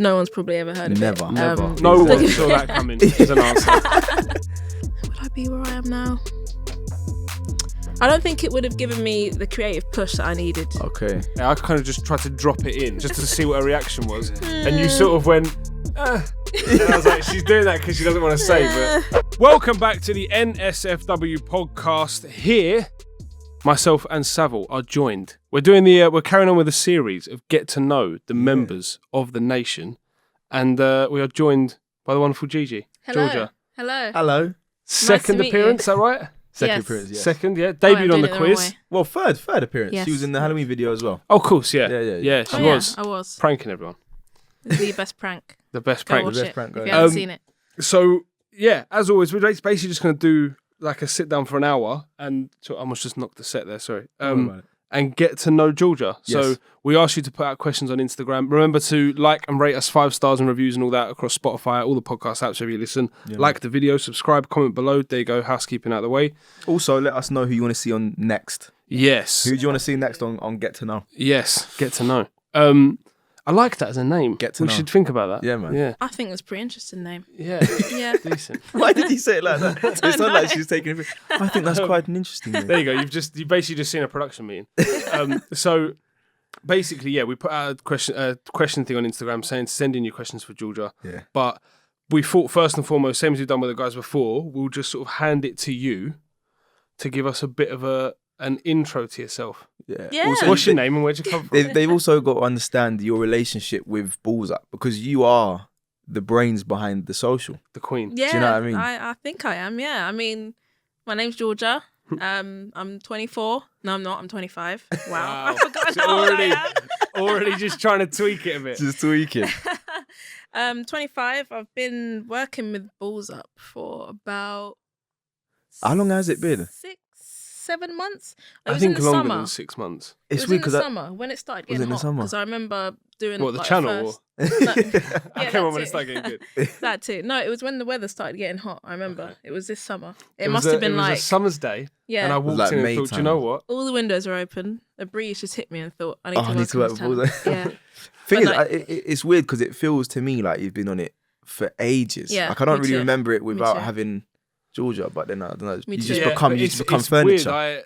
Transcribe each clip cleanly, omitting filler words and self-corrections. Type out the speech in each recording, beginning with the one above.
No one's probably ever heard of it. Never. No one saw that coming as an answer. Would I be where I am now? I don't think it would have given me the creative push that I needed. Okay. Yeah, I kind of just tried to drop it in just to see what her reaction was. And you sort of went, And I was like, she's doing that because she doesn't want to say. But welcome back to the NSFW podcast. Here, myself and Savile are joined. We're carrying on with a series of get to know the members of the nation. And we are joined by the wonderful Gigi. Hello. Giorgia. Hello. Second Nice to meet appearance, is that right? Second appearance, yes. Second, yeah. Debuted on doing the it the wrong quiz. way. Well, third appearance. Yes. She was in the Halloween video as well. Oh, of course, yeah. Yeah. She was. I was. Pranking everyone. It was the best prank. The best Go prank. watch best it prank if you going. haven't seen it. So, yeah, as always, we're basically just going to do like a sit down for an hour and I almost just knocked the set there, sorry. And get to know Giorgia. Yes. So we asked you to put out questions on Instagram. Remember to like and rate us 5 stars and reviews and all that across Spotify, all the podcast apps wherever you listen. Yeah, like the video, subscribe, comment below. There you go, housekeeping out of the way. Also, let us know who you want to see on next. Yes. Who do you want to see next on Get to Know? Yes, get to know. I like that as a name. Get to we know. should think about that. Yeah, man. Yeah. I think it was a pretty interesting name. Yeah. Yeah. Decent. Why did he say it like that? It's not know. like she was taking it. I think that's quite an interesting name. There you go. You've basically just seen a production meeting. So basically, yeah, we put out a question thing on Instagram saying send in your questions for Giorgia. Yeah. But we thought first and foremost, same as we've done with the guys before, we'll just sort of hand it to you to give us a bit of an intro to yourself. Yeah. Yeah. Also, What's your name and where'd you come from? They've also got to understand your relationship with Balls Up because you are the brains behind the social. The Queen. Yeah. Do you know what I mean? I think I am, yeah. I mean, my name's Giorgia. I'm 24. No, I'm not. I'm 25. Wow. I forgot So how old I am. already just trying to tweak it a bit. Just tweaking. 25. I've been working with Balls Up for about... How long has it been? 6-7 months. It I was think in the longer summer. than 6 months. It's It was weird in the because summer when it started Was getting it in the hot. summer? Because I remember doing What, the like, channel? first... No, I yeah, came on when that it started getting good. too. That too. No, it was when the weather started getting hot. I remember. Okay. It was this summer. It Must was have been it was like... a summer's day. Yeah. And I was walked like in and May thought, do you time. know what? All the windows are open. A breeze just hit me and thought, I need I need to to work work with on Balls this Up. channel. Yeah. thing But is, it's weird because it feels to me like you've been on it for ages. Yeah, like I don't me really too. remember it without too. having Giorgia, but then I don't know. Me You too. just Yeah, become but you it's just become weird. furniture.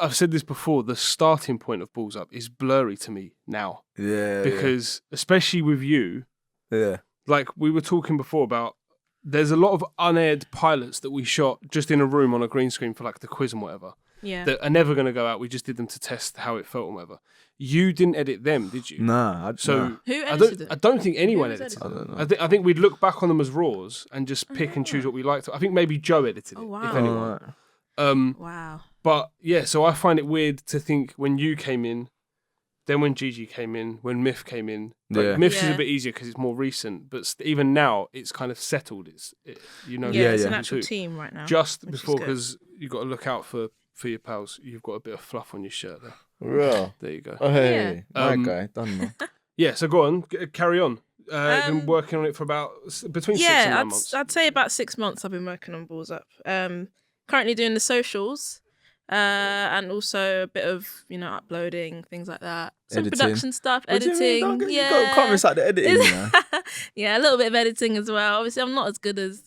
I've said this before. The starting point of Balls Up is blurry to me now Yeah. because, especially with you, yeah. like we were talking before about, there's a lot of unaired pilots that we shot just in a room on a green screen for like the quiz and whatever Yeah. that are never going to go out. We just did them to test how it felt and whatever. You didn't edit them, did you? Nah. So Who I edited don't. it? I don't think anyone was edited I them. don't know. I think we'd look back on them as raws and just pick and choose what we liked. I think maybe Joe edited it, Oh, if wow. anyone. Alright. Wow. But yeah, so I find it weird to think when you came in, then when Gigi came in, when Myth came in. Like, Yeah. Myth's is Yeah. a bit easier because it's more recent, but even now it's kind of settled. You know, Yeah, Yeah, it's yeah. an actual too. team right now. Just which is before, good. because you've got to look out for your pals. You've got a bit of fluff on your shirt there. Real. There you go. Oh, hey, my Um, guy, done now. Yeah, so go on, carry on. Been working on it for about between 6 and 9 months. I'd say about 6 months I've been working on Balls Up. Currently doing the socials, and also a bit of uploading, things like that. Some Editing. production stuff, What do you mean? editing. You Yeah, can't miss out the editing, you know. yeah, a little bit of editing as well. Obviously, I'm not as good as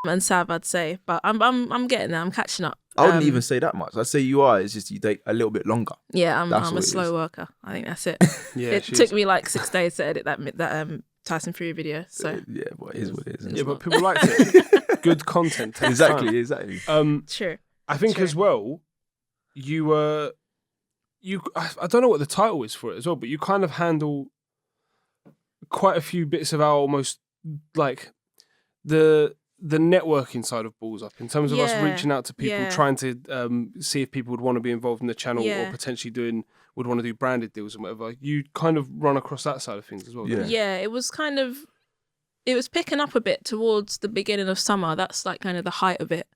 and Sav, I'd say, but I'm getting there. I'm catching up. I wouldn't even say that much. I'd say you are. It's just you take a little bit longer. Yeah, That's I'm what a it slow is. worker. I think that's it. Yeah, It she took is. me like 6 days to edit that Tyson Fury video. So Yeah, but it is what it is. Yeah, but people liked it. Good content. takes time. Exactly. sure. I think True. as well, I don't know what the title is for it as well, but you kind of handle quite a few bits of our almost like the networking side of Balls Up in terms of us Yeah, reaching out to people, yeah. trying to see if people would want to be involved in the channel or Yeah. potentially would want to do branded deals and whatever. You kind of run across that side of things as well. don't you? Yeah, it was picking up a bit towards the beginning of summer. That's like kind of the height of it.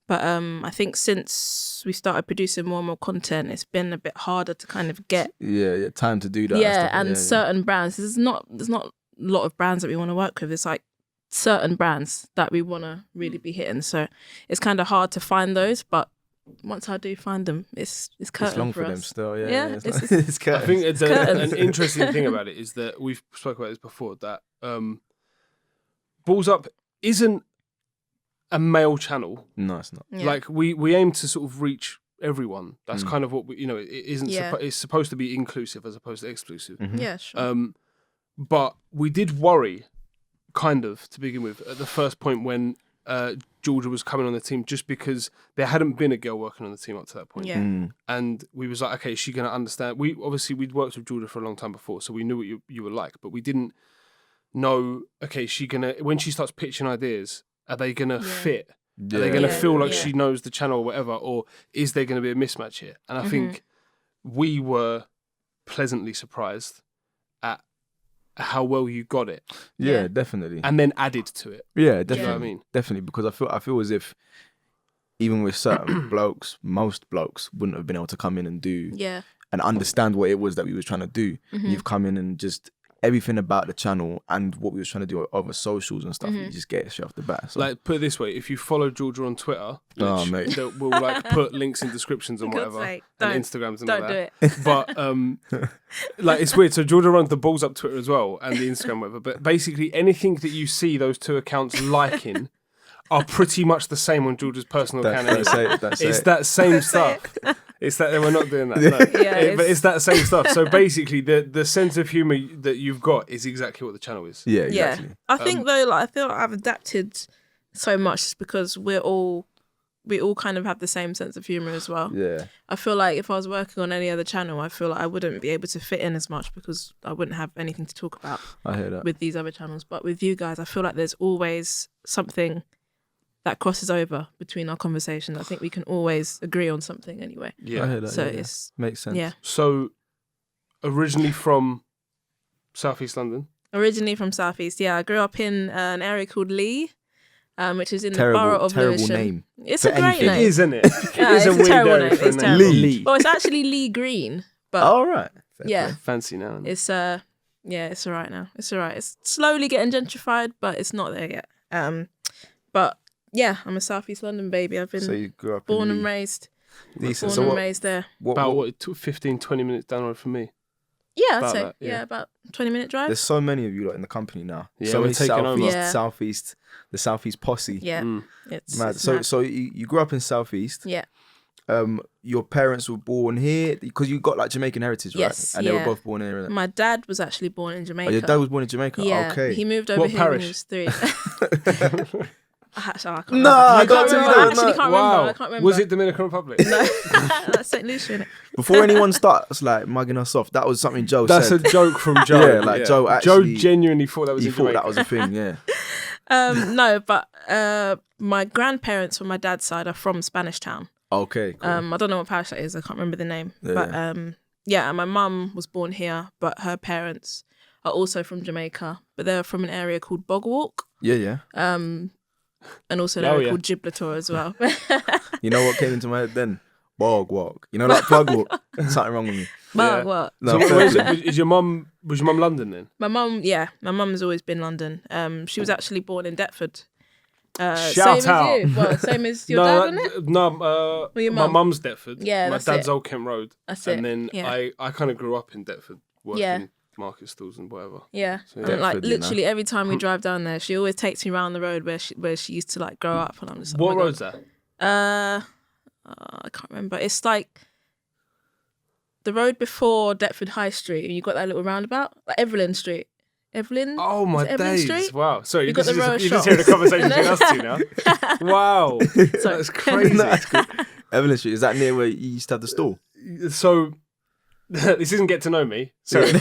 But I think since we started producing more and more content, it's been a bit harder to kind of get Yeah, time to do that. yeah, and and certain brands. There's not a lot of brands that we want to work with. It's like certain brands that we want to really be hitting. So it's kind of hard to find those, but once I do find them, it's curtain It's long for them us. still. Yeah, Yeah, it's- it's I curtain. think It's curtains. an interesting thing about it is that we've spoken about this before, that Balls Up isn't a male channel. No, it's not. Yeah. Like we aim to sort of reach everyone. That's kind of what we, it isn't. Yeah. It's supposed to be inclusive as opposed to exclusive. Yeah, sure. But we did worry, kind of to begin with, at the first point when Giorgia was coming on the team, just because there hadn't been a girl working on the team up to that point. Yeah. And we was like, okay, is she going to understand? We'd worked with Giorgia for a long time before, so we knew what you were like, but we didn't know, okay, is she going to, when she starts pitching ideas, are they going to fit? Yeah. Are they going to feel like Yeah. she knows the channel or whatever? Or is there going to be a mismatch here? And I think we were pleasantly surprised at how well you got it. Yeah, Yeah. definitely. And then added to it. Yeah, definitely. You know what I mean? Definitely, because I feel as if even with certain blokes, most blokes wouldn't have been able to come in and do Yeah. and understand what it was that we was trying to do. Mm-hmm. You've come in and just everything about the channel and what we was trying to do over socials and stuff, you just get it straight off the bat. So. Like, put it this way, if you follow Giorgia on Twitter, Oh, mate. we'll like put links in descriptions and For God's whatever. sake, And don't- Instagrams and Don't all do that. it. But like, it's weird. So Giorgia runs the Balls Up Twitter as well and the Instagram whatever. But basically anything that you see those two accounts liking are pretty much the same on Giorgia's personal account. anyway. It's that same stuff. It's that we're not doing that. No. Yeah, But it's that same stuff. So basically, the sense of humour that you've got is exactly what the channel is. Yeah, exactly. Yeah. I think though, like, I feel like I've adapted so much just because we all kind of have the same sense of humour as well. Yeah. I feel like if I was working on any other channel, I feel like I wouldn't be able to fit in as much because I wouldn't have anything to talk about I hear that. with these other channels. But with you guys, I feel like there's always something that crosses over between our conversations. I think we can always agree on something anyway. I Yeah. hear that. So yeah. it's Makes sense. yeah. So originally from Southeast London. Originally from Southeast, yeah. I grew up in an area called Lee, which is in the borough of Terrible Lewisham. name. It's for a great anything. name. It is, isn't it? Yeah, It is it's a a weird terrible area name. for a It's name. terrible. Lee. Well, it's actually Lee Green, but All right. Fair yeah, play. Fancy now. it's it's all right now. It's all right. It's slowly getting gentrified, but it's not there yet. But yeah, I'm a Southeast London baby. I've been So you grew up born in and Lee. raised, Decent. born So and what? raised there. About 15, 20 minutes down the road from me. Yeah, I'd about say that, yeah. yeah, about 20-minute drive. There's so many of you lot in the company now. Yeah, so we're many taking over. Southeast, Yeah. the Southeast posse. Yeah, Mm. it's Mad. it's So mad. so you grew up in Southeast. Yeah, Your parents were born here because you got like Jamaican heritage, right? Yes, And they were yeah. both born here. innit? my dad was actually born in Jamaica. Oh, your dad was born in Jamaica. Yeah, Okay. he moved over What here when parish? he was 3. I can't No, remember. don't tell me I that, actually no. can't Wow. remember. I can't remember. Was it Dominican Republic? No, that's St. Lucia, innit? Before anyone starts like mugging us off, that was something Joe That's said. a joke from Joe. Yeah, like Joe actually- genuinely thought that was He in thought Jamaica. that was a thing. Yeah. No, but my grandparents from my dad's side are from Spanish Town. Okay. Cool. I don't know what parish that is. I can't remember the name. Yeah. But yeah, and my mum was born here, but her parents are also from Jamaica, but they're from an area called Bogwalk, Yeah. and also an Oh, area yeah. called Gibraltar as well. You know what came into my head then? Bog walk. You know, like plug walk. Something wrong with me. Yeah. What? No, So fair where's play. was your mum London then? My mum has always been London. She was actually born in Deptford. Shout same out. as you. Well, same as your dad, isn't it? My your mum? mum's Deptford. Yeah, my that's dad's it. Old Kent Road. That's and it. then Yeah. I kind of grew up in Deptford, working Yeah. market stalls and whatever. Yeah, So, and yeah. like Deptford, you know. literally every time we drive down there, she always takes me around the road where she used to like grow up, and I'm just like, What oh my road's that? God. I can't remember. It's like the road before Deptford High Street, and you got that little roundabout, like Evelyn Street. Evelyn. Oh my Is it Evelyn days! Street? Wow. Sorry, You got the row of you just hear the shops. conversation between us two now. Wow, Sorry. that's crazy. No, that's good. Evelyn Street, is that near where you used to have the store? So this isn't get to know me. Sorry.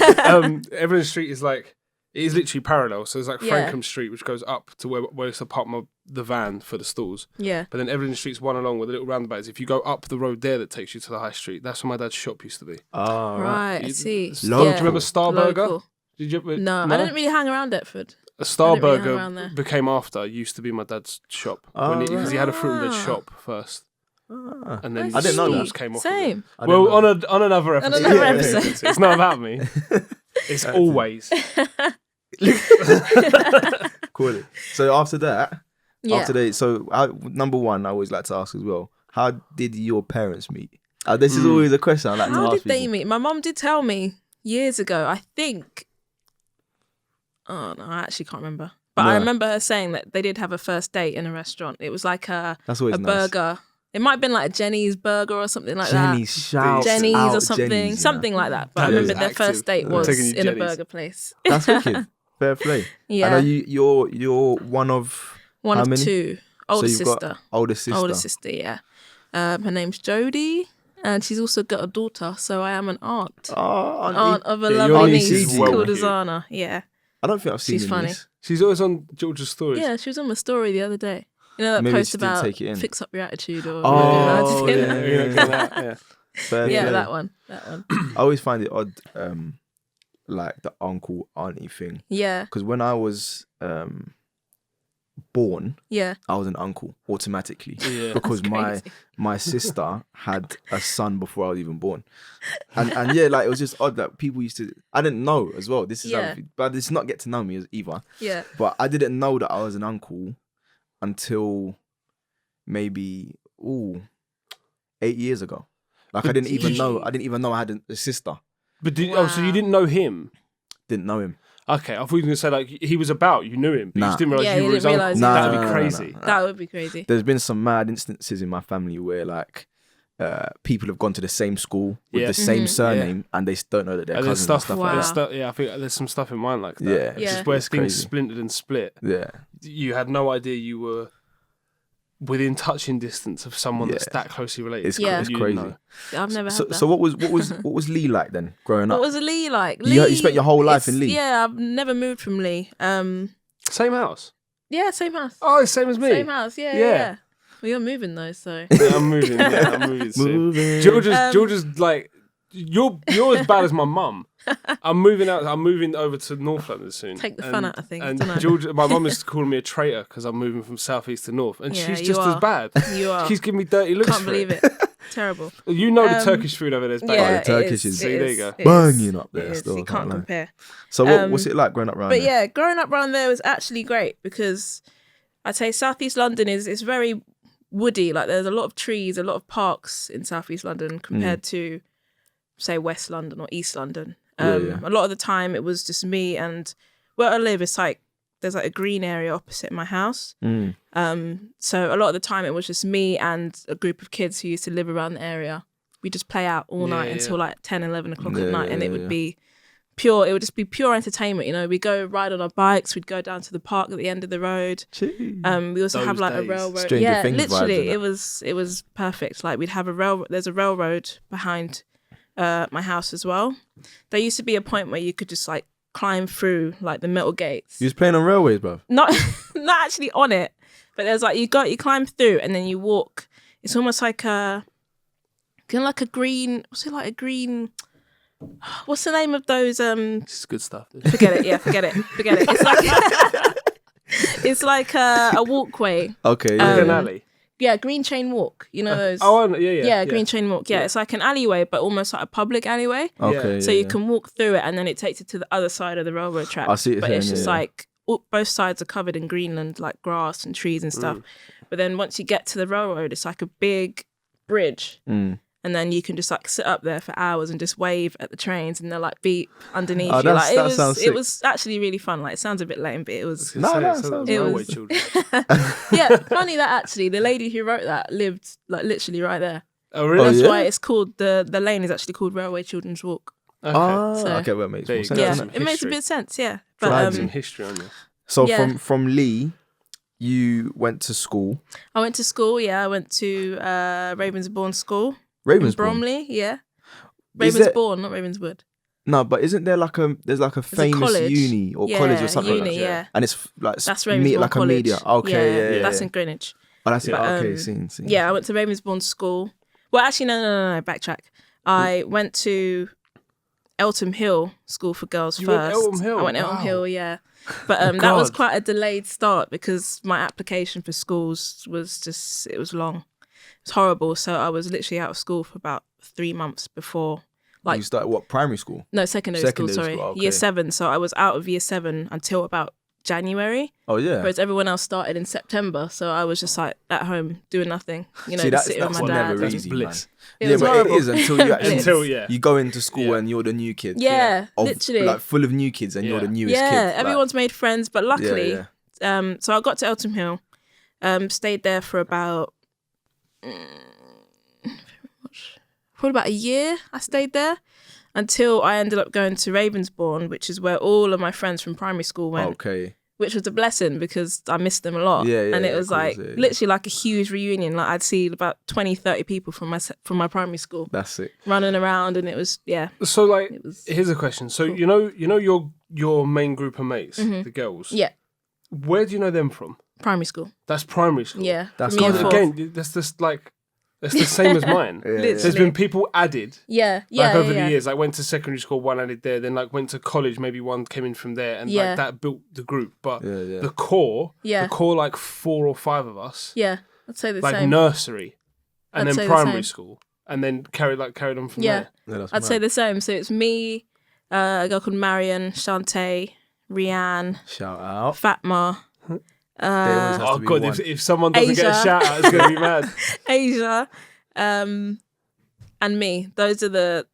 Evelyn Street is like, it is literally parallel. So there's like Yeah. Frankham Street, which goes up to where it's the park the van for the stalls. Yeah. But then Evelyn Street's one along with a little roundabout. If you go up the road there that takes you to the high street, that's where my dad's shop used to be. Oh, Right. I You- see. Local. Do you remember Star Burger? Local. Did you? No, I didn't really hang around Deptford. A Star I didn't really hang Burger around there. became after used to be my dad's shop Oh, because he had a fruit and veg right. shop first, Ah. and then I didn't know the that. stalls came off. of it. Same. I didn't Well, know. on another episode. another Yeah, episode. it's not about me. It's always. Cool. So after that, Yeah. number one, I always like to ask as well, How did your parents meet? This is always a question I like to How ask did they people. meet? My mum did tell me years ago. I think. Oh no, I actually can't remember. But I No. remember her saying that they did have a first date in a restaurant. It was like a That's always nice. burger. It might have been like a Jenny's burger or something like Jenny's, shout Jenny's out or something, Jenny's, you know. something like that. But I That remember is their active. first date I'm was taking you in a Jenny's. burger place. That's wicked. Fair play. Yeah. And are you're one of One how of many? two. Older you've got sister. older sister. Older sister, yeah. Her name's Jodie, and she's also got a daughter, so I am an aunt. Oh, Aunt of a Yeah, your lovely niece niece is called cute. Azana. Yeah. I don't think I've seen She's your funny. niece. She's always on Giorgia's stories. Yeah, she was on my story the other day. You know that Maybe post she didn't about take it in. fix up your attitude or Oh, you know, yeah. You know, get that, yeah. Fair yeah, play. that one. That one. I always find it odd, like the uncle auntie thing, Yeah, because when I was born, yeah. I was an uncle automatically Yeah. because That's crazy. my sister had a son before I was even born, and yeah, like it was just odd that people used to. I didn't know as well. This is Yeah. but it's not get to know me as either. Yeah. But I didn't know that I was an uncle until maybe 8 years ago. Like I didn't even know. I didn't even know I had a sister. But so you Wow. didn't know him? Didn't know him. Okay, I thought you were going to say like he was about, you knew him, but you Nah. just didn't realise Yeah, you you were his didn't uncle. realise Nah, That'd nah, be nah, crazy. nah. That would be crazy. There's been some mad instances in my family where like people have gone to the same school with Yeah. the same Mhm. surname and they don't know that they're And there's cousins and stuff, stuff Wow. like there's that. stuff, yeah, I think there's some stuff in mine like that. Yeah. It's Yeah. just where It's things crazy. splintered and split. Yeah. You had no idea you were within touching distance of someone that's Yeah. that closely related. It's, Yeah. it's You didn't crazy. know. I've never So, had that. so what was Lee like then growing up? What was Lee like? You spent your whole life in it's- Lee? Yeah, I've never moved from Lee. Same house. Yeah, same house. Oh, it's same as me. Same house. Yeah, Yeah. yeah. Well, you're moving though, so. Yeah, I'm moving. Yeah, I'm moving soon. Moving. Georgia's like you're as bad as my mum. I'm moving out. I'm moving over to North London soon. Take the fun out of things, And dunno. Georgia, my mum is calling me a traitor because I'm moving from southeast to north, and Yeah, she's you just as are. bad. You are. She's giving me dirty looks. Can't for believe it. it. Terrible. You know the Turkish food over there is bad. Yeah, the Turkish it is- it See, there you go. it Banging is, up there it is. still, You can't can't lie. compare. So what's it like growing up around But there? yeah, growing up around there was actually great because I'd say Southeast London is very woody. Like there's a lot of trees, a lot of parks in Southeast London compared to, say, West London or East London. Yeah. A lot of the time it was just me and where I live, it's like there's like a green area opposite my house. Mm. So a lot of the time it was just me and a group of kids who used to live around the area. We just play out all night Yeah, until like 10, 11 o'clock Yeah, at night, and it would yeah. be pure. It would just be pure entertainment. You know, we go ride on our bikes. We'd go down to the park at the end of the road. Jeez. We also have Those like a days. railroad. Stranger yeah, Things vibes, literally, innit? it was perfect. Like we'd have a railroad. There's a railroad behind my house as well. There used to be a point where you could just like climb through like the metal gates. You was playing on railways, bro. Not not actually on it, but there's like you climb through and then you walk. It's almost like a kind of like a green. What's it like a green? What's the name of those? This is good stuff. Forget it. Yeah, forget it. Forget it. It's like it's like a walkway. Okay, Like yeah. an alley. Yeah, green chain walk. You know those? Oh, I know, yeah. yeah, green chain walk. Yeah, it's like an alleyway, but almost like a public alleyway. Okay, So yeah, you yeah. can walk through it, and then it takes you to the other side of the railroad track. I see what you're but saying, it's just yeah, yeah. like both sides are covered in greenland, like grass and trees and Mm. stuff. But then once you get to the railroad, it's like a big bridge, Mm. and then you can just like sit up there for hours and just wave at the trains, and they're like beep underneath Oh, you. that's- Like that sounds it sick. was actually really fun. Like it sounds a bit lame, but it was. No, Say, no, it sounds sounds like it railway was- children. Yeah, funny that actually the lady who wrote that lived like literally right there. Oh, really? Oh, That's yeah? why it's called the lane is actually called Railway Children's Walk. Okay. Oh, So- okay, well, it makes There more you sense. go. Yeah, doesn't it makes a History. bit of sense. Yeah, But but some history on you. So Yeah. from Lee, you went to school. I went to school. Yeah, I went to Ravensbourne School in Ravensbourne. Bromley. Yeah, Is there- Ravensbourne, not Ravenswood. No, but isn't there like there's like a famous college. uni or Yeah, college or something uni, like that? yeah. And it's like That's me, Ravensbourne like College. a media. Okay, yeah. That's in Greenwich. Oh, that's it. But, Okay, seen. Yeah, I went to Ravensbourne School. Well, actually, no. Backtrack. I went to Eltham Hill School for Girls You first. went Eltham Hill? I went Eltham Wow. Hill, yeah. But that was God. quite a delayed start because my application for schools was just, it was long. It was horrible. So I was literally out of school for about 3 months before. You started what, primary school? No, secondary Secondary school, sorry. school, okay. Year 7. So I was out of year 7 until about January. Oh yeah. Whereas everyone else started in September. So I was just like at home doing nothing. You know, See, just sitting with that's my dad. never That's easy, bliss. It yeah, was but horrible. it is until you actually Bliss. you go into school Yeah. and you're the new kid. Yeah, Of, literally. like full of new kids and you're Yeah. the newest Yeah, kid. Like, everyone's made friends. But luckily, yeah. so I got to Eltham Hill, stayed there for about a year. I stayed there until I ended up going to Ravensbourne, which is where all of my friends from primary school went. Okay. Which was a blessing because I missed them a lot. Yeah, yeah, and it yeah, was of course, like yeah. literally like a huge reunion. Like I'd see about 20, 30 people from my primary school That's it. running around, and it was So like, It was here's a question. So cool. you know your main group of mates, the girls. yeah, Where do you know them from? primary school. That's primary school. Yeah, That's from year God, four. Again, that's just like that's the same as mine. Yeah, Literally. There's been people added. Yeah, Like over yeah. the years, like went to secondary school, one added there, then like went to college, maybe one came in from there, and Yeah. like that built the group. But Yeah. the core, Yeah. like 4 or 5 of us, Yeah, I'd say the like same. nursery, and I'd say then the primary same. school, and then carried on from Yeah. there. Yeah, that's I'd say the same. So it's me, a girl called Marion, Shantae, Rianne, Shout out. Fatma, There always has Oh to be god, one. if someone doesn't get a Asia. shout out, it's gonna be mad. Asia, and me. Those are the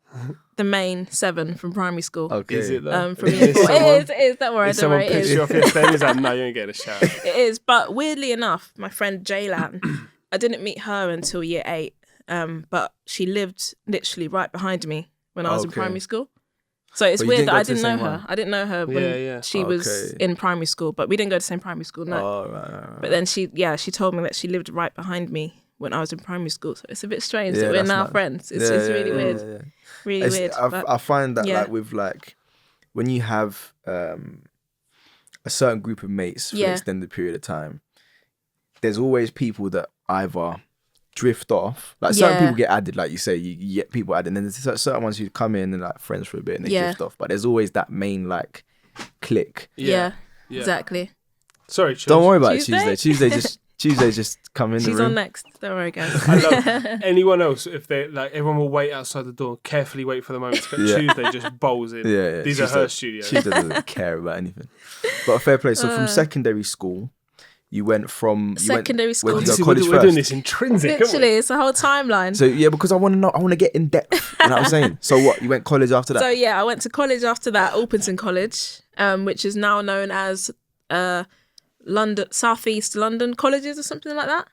main 7 from primary school. Okay. Is it though? From If year 4. someone- It is. Don't worry. If Don't someone worry. It picks is. you off yesterday, he's like, no, you ain't getting a shout out. It is. But weirdly enough, my friend Jaylan, I didn't meet her until year 8. But she lived literally right behind me when I was in Okay. primary school. So it's But you weird didn't that go I to the didn't know same her. one? I didn't know her when Yeah. she was Okay. in primary school, but we didn't go to the same primary school. No. Oh, right. But then she told me that she lived right behind me when I was in primary school. So it's a bit strange Yeah, that we're that's now nice. friends. It's Yeah, really yeah, weird. yeah. Really weird. But I find that yeah. like with like when you have a certain group of mates for an Yeah. extended period of time, there's always people that either drift off. Like certain Yeah. people get added, like you say, you get people added, and then there's certain ones who come in and like friends for a bit and they Yeah. drift off. But there's always that main like clique. yeah, Yeah. exactly. Sorry, Chills. Don't worry about Tuesday? it. Tuesday just come in She's the room. on next. Don't worry, guys. I love anyone else. If they like, everyone will wait outside the door, carefully wait for the moment. But Yeah. Tuesday just bowls in. Yeah. These She are her said- studios. She doesn't care about anything. But fair play. So from secondary school, you went from Secondary Where school. did you See, go college we're doing first? this intrinsic. aren't we? Literally, it's a whole timeline. So yeah, because I want to know. I want to get in depth. You know what I'm saying? So what? You went college after that? So yeah, I went to college after that, Alpenton College, which is now known as London Southeast London Colleges or something like that.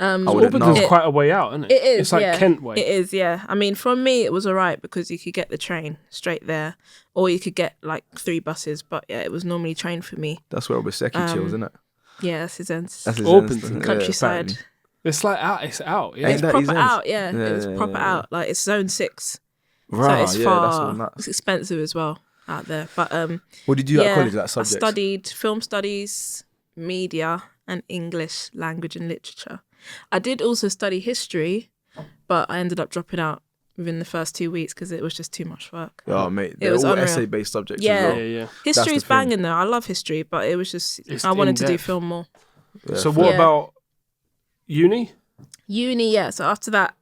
I wouldn't know. Alpenton's quite a way out, isn't it? It is. It's like yeah. Kent way. It is. Yeah. I mean, from me, it was alright because you could get the train straight there, or you could get like 3 buses. But yeah, it was normally train for me. That's where Obaseki chills, isn't it? Yeah, that's his ends. That's his Alpenton. ends, yeah, Countryside. apparently. It's like out. It's out. Yeah. Ain't It's that his proper ends? out. Yeah, Yeah, it's yeah, proper yeah. out. Like it's zone 6. Right, So it's yeah, far. that's all nuts. It's expensive as well out there. But What did you do yeah, at college? That I subject? studied film studies, media, and English language and literature. I did also study history, but I ended up dropping out within the first 2 weeks because it was just too much work. Oh mate, It they're was all unreal. essay-based subjects Yeah. as Yeah, well. yeah. History's thing. banging though. I love history, but it was just It's I wanted to do in-depth. film more. Yeah, So fair. what Yeah. about uni? Uni, yeah. So after that,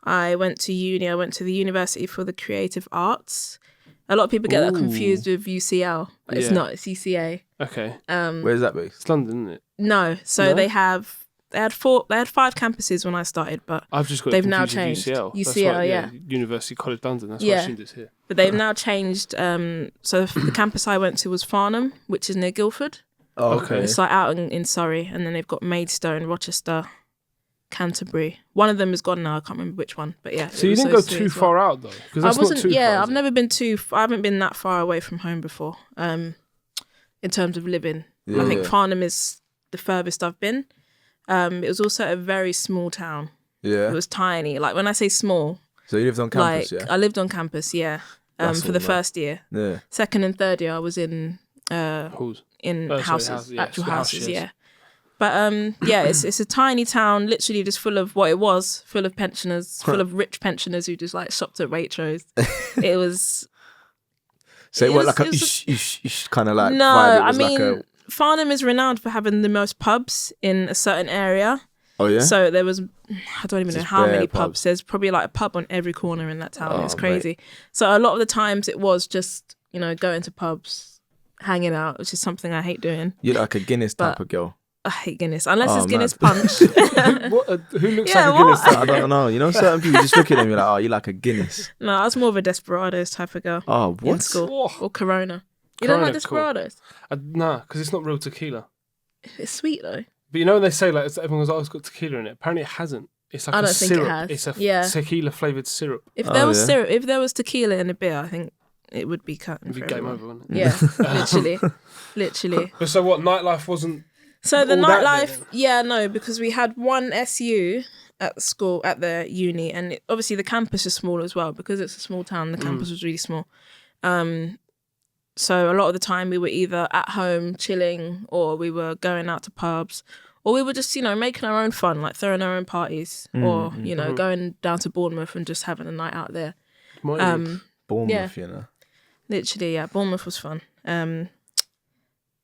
I went to uni. I went to the University for the Creative Arts. A lot of people get that confused with UCL, but it's Yeah. not. It's UCA. Okay, Where's that based? it's London, isn't it? No, so No? they had 5 campuses when I started, but I've just got They've it now confused with changed. UCL. That's UCL, why, yeah. University College London. That's why I Yeah. assumed it's here. but they've now changed. So the campus I went to was Farnham, which is near Guildford. Oh, Okay. It's like out in Surrey, and then they've got Maidstone, Rochester, Canterbury. One of them is gone now. I can't remember which one, but yeah. So it you was didn't go those 3 too as well. far out though, because that's I wasn't. not too Yeah, far. I've never been I haven't been that far away from home before. In terms of living, Yeah. I think Farnham is the furthest I've been. It was also a very small town. Yeah. It was tiny. Like when I say small, So you lived on campus, like yeah? I lived on campus. Yeah. That's For all the right. first year, Yeah. second and third year, I was in Halls. Sorry, houses, house- yeah, actual so house houses. shares. Yeah. But yeah, it's a tiny town, literally just full of what it was, full of pensioners, full of rich pensioners who just like shopped at Waitrose. It was So it, It was was- like a it was- ish kind of like no. vibe. It I was mean, like a, Farnham is renowned for having the most pubs in a certain area. oh yeah? So there was, I don't even know Just how bare many pubs. pubs. There's probably like a pub on every corner in that town. Oh, It's crazy. So a lot of the times it was just, going to pubs, hanging out, which is something I hate doing. You're like a Guinness type of girl. I hate Guinness, unless it's Guinness man. Punch. Who looks like a Guinness? I don't know. You know, certain people just look at them. You're like, oh, you like a Guinness. No, I was more of a Desperados type of girl. Oh, In what? school. Oh. Or Corona. You don't like Corona, cool. Desperados? Nah, because it's not real tequila. It's sweet though. But you know when they say like everyone goes, "Oh, it's got tequila in it." Apparently, it hasn't. It's like I a don't think syrup. it has. It's a Yeah. tequila flavored syrup. If there was yeah. syrup, if there was tequila in a beer, I think it would be cut. It'd be game over, wouldn't it? Yeah, literally. But so what? Nightlife wasn't. So the all that nightlife, then? yeah, no, because we had one SU at school, at the uni, and obviously the campus is small as well because it's a small town. The campus was really small. So a lot of the time we were either at home chilling, or we were going out to pubs, or we were just, making our own fun, like throwing our own parties, or going down to Bournemouth and just having a night out there. Bournemouth, Literally, yeah, Bournemouth was fun.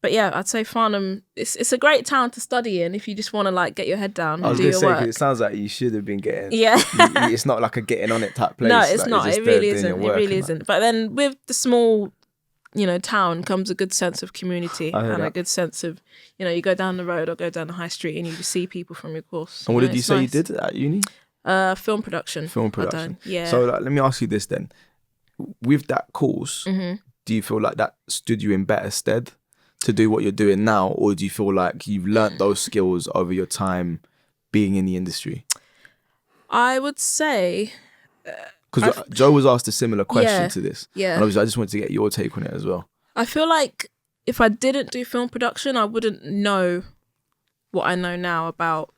But yeah, I'd say Farnham, it's a great town to study in if you just want to like get your head down and do your work. 'Cause it sounds like you should have been getting. Yeah. It's not like a getting on it type place. No, it's like, not. just It there really doing isn't. your It work really and isn't. But then with the small, town comes a good sense of community I heard and a that. good sense of, you go down the road or go down the high street and you just see people from your course. And what did you it's say you nice. did at uni? Film production. Film I done, production. yeah. So let me ask you this then. With that course, Mm-hmm. do you feel like that stood you in better stead to do what you're doing now, or do you feel like you've learnt those skills over your time being in the industry? I would say, Because Joe was asked a similar question Yeah, to this. yeah. And obviously I just wanted to get your take on it as well. I feel like if I didn't do film production, I wouldn't know what I know now about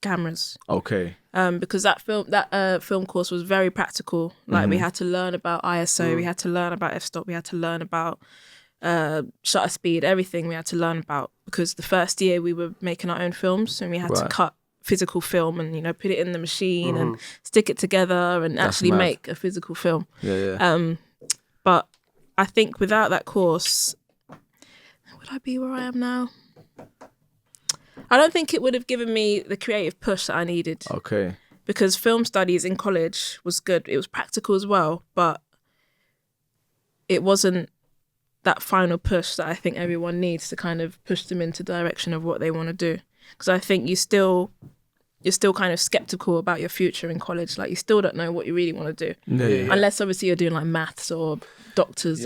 cameras. Okay. Because that film course was very practical. Like we had to learn about ISO, we had to learn about f-stop, we had to learn about shutter speed, everything we had to learn about. Because the first year we were making our own films and we had to Right. cut physical film and put it in the machine and stick it together and actually mad. make a physical film. Yeah. But I think without that course, would I be where I am now? I don't think it would have given me the creative push that I needed. Okay. Because film studies in college was good. It was practical as well, but it wasn't that final push that I think everyone needs to kind of push them into the direction of what they want to do. Because I think you're still kind of skeptical about your future in college. Like you still don't know what you really want to do. Yeah. Unless obviously you're doing like maths or doctors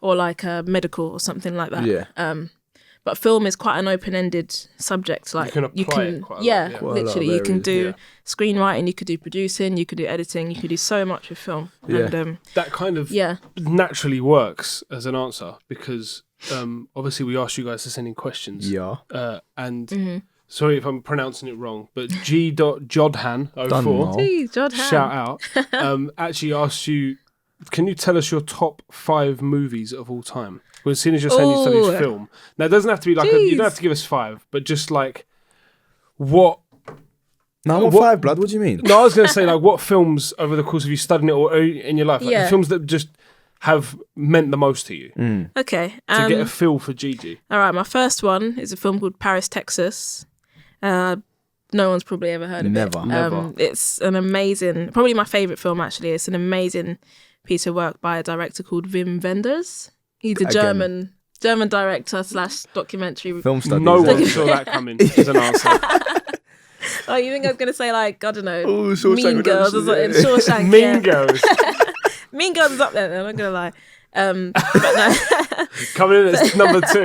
or like medical or something like that. Yeah. But film is quite an open-ended subject. Like You can apply it quite a lot, yeah. Quite a lot of literally, you can areas, do yeah. screenwriting, you could do producing, you could do editing, you could do so much with film. Yeah. And That kind of yeah, naturally works as an answer because obviously we asked you guys to send in questions. Yeah. And sorry if I'm pronouncing it wrong, but G.Jodhan04, Dunno. Jeez, Jod Han. shout out, actually asked you, can you tell us your top 5 movies of all time? Well, as soon as you're saying you studied Ooh. film. Now, it doesn't have to be like, you don't have to give us 5, but just like, what... No, I'm on 5, blood. What do you mean? No, I was going to say, like, what films over the course of you studying it or in your life, like Yeah. the films that just have meant the most to you, Okay. to get a feel for Gigi. All right, my first one is a film called Paris, Texas. No one's probably ever heard of Never. it. Never. It's an amazing, probably my favourite film actually. It's an amazing piece of work by a director called Wim Wenders. He's a Again. German director / documentary. Film studies. No yeah. one saw that coming as an answer. Oh, you think I was going to say like, I don't know, Oh, Shawshank Mean Girls or something? Redemption, yeah. Shawshank, Mean yeah. Girls. Mean Girls is up there, I'm not going to lie. But no. Coming in at number 2.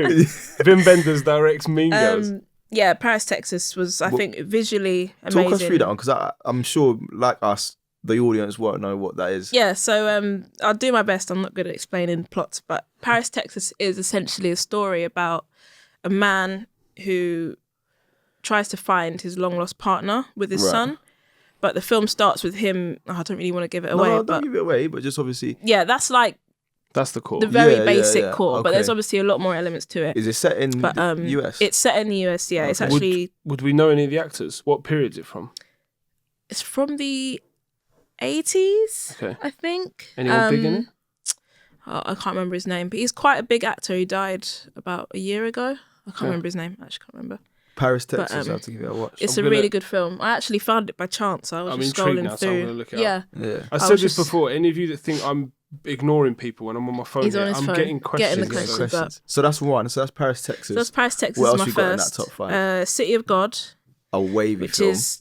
Wim Wenders directs Mean Girls. Yeah, Paris, Texas was, I think, visually amazing. Talk us through that one, because I'm sure, like us, the audience won't know what that is. Yeah, so I'll do my best. I'm not good at explaining plots, but Paris, Texas is essentially a story about a man who tries to find his long-lost partner with his Right. son. But the film starts with him... I don't really want to give it away, No, but don't give it away, but just obviously... yeah, that's like That's the core. the very Yeah, basic yeah. core. But there's Okay. obviously a lot more elements to it. Is it set in But the US? it's set in the US, yeah. It's Okay. actually... Would we know any of the actors? What period is it from? It's from the 80s, Okay. I think. Anyone big in it? I can't remember his name, but he's quite a big actor. He died about a year ago. I can't Yeah. remember his name. I actually can't remember. Paris, Texas, I have to give it a watch. It's I'm a gonna- really good film. I actually found it by chance. I was I'm just intrigued scrolling now, so through. I'm gonna look it up. Yeah. Yeah. I I said was this just- before. Any of you that think I'm ignoring people when I'm on my phone. He's here. on his I'm phone, getting questions. getting the Yeah, questions. questions. So that's one. So that's Paris, Texas. So that's Paris, Texas. What is else my you got in first. that top 5? City of God, A wavy which film. is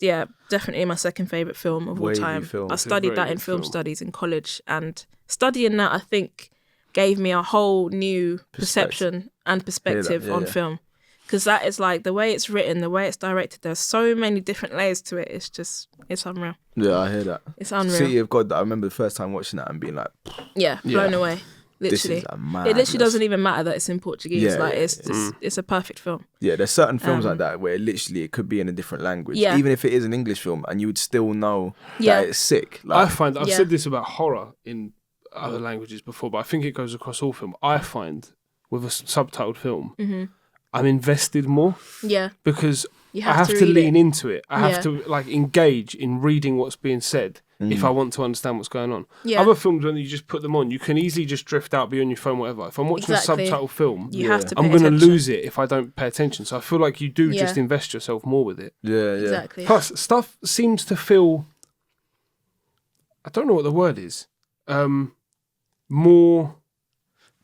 definitely my second favorite film of all Wavy time. film. I It's a studied very that in good film film. studies in college, and studying that I think gave me a whole new perception and perspective yeah, on yeah. film. Because that is like the way it's written, the way it's directed. There's so many different layers to it. It's unreal. Yeah, I hear that. It's unreal. City of God. I remember the first time watching that and being like, Yeah, blown away. "This Literally, is a madness." it literally doesn't even matter that it's in Portuguese. Yeah, like yeah, it's just, it's a perfect film. Yeah, there's certain films like that where literally it could be in a different language, Yeah. even if it is an English film, and you would still know Yeah. that it's sick. I Like, find I've Yeah. said this about horror in other languages before, but I think it goes across all film. I find with a subtitled film, I'm invested more Yeah, because you I have to read lean it. into it. I have Yeah. to like engage in reading what's being said if I want to understand what's going on. Yeah. Other films, when you just put them on, you can easily just drift out, be on your phone, whatever. If I'm watching Exactly. a subtitled film, You have to. Pay I'm going to attention. lose it if I don't pay attention. So I feel like you do just Yeah. invest yourself more with it. yeah. Exactly. Plus, stuff seems to feel, I don't know what the word is, more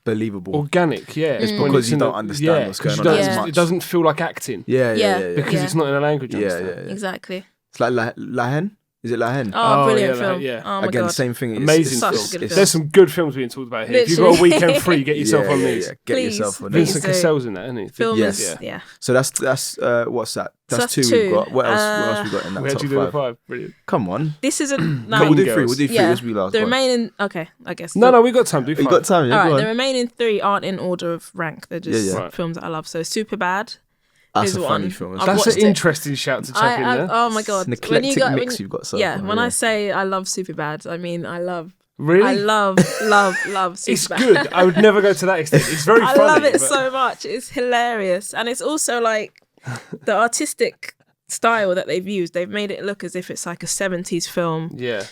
Believable. organic. Yeah, It's Mm. when because you in don't the- understand what's 'cause going you on don't- as Yeah. much. It doesn't feel like acting Yeah. because Yeah. it's not in a language. I Yeah, understand. yeah. Exactly. It's like La Haine. Is it La Haine? Oh, Oh, brilliant yeah, film. yeah. Oh my Again, god. same thing. It's, Amazing such a film. good it's- film. There's some good films being talked about here. If you've got a Literally. weekend free, get yourself yeah, on yeah, these. yeah. Get Please. yourself on Please these. Vincent do. Cassell's in that, isn't he? Film Yes. is yeah. So that's what's that? That's So that's two we've two. got. What else we got in that Where'd top you do the 5? 5? Brilliant. Come on. This isn't No, no. we'll do Girls. 3. We'll do 3. Yeah. This will be last The one. remaining okay, I guess. No, we got time. Do 5. You got time, yeah? All Go right, on. the remaining 3 aren't in order of rank. They're just Yeah, yeah. Right. films that I love. So Superbad. That's is a one. funny film. I've That's watched an it. interesting shout to chuck in there. Oh my god! It's an eclectic mix you've got so yeah, far, when yeah. I say I love Superbad, I mean I love. Really? I love Superbad. It's good. I would never go to that extent. It's very I funny. love it but- so much. It's hilarious, and it's also like the artistic style that they've used. They've made it look as if it's like a 70s film. Yeah.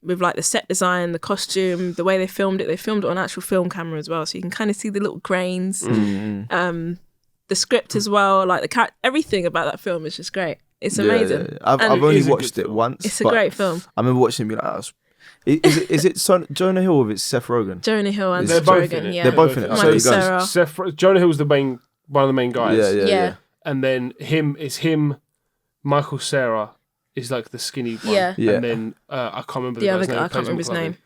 With like the set design, the costume, the way they filmed it. They filmed it on actual film camera as well, so you can kind of see the little grains. The script as well, like the everything about that film is just great. It's amazing. Yeah. I've And only is a watched good it film. once. It's a but great film. I remember watching it and being like, is it Jonah Hill or is it Seth Rogen? Jonah Hill and They're Seth both in Rogen, it. yeah. They're both in it. Michael So you Cera. guys- Jonah Hill's one of the main guys. Yeah. And then him, Michael Cera is like the skinny one. Yeah. Yeah. And then I can't remember the The guy's other name. guy, I who can't plays remember his McLovin. name.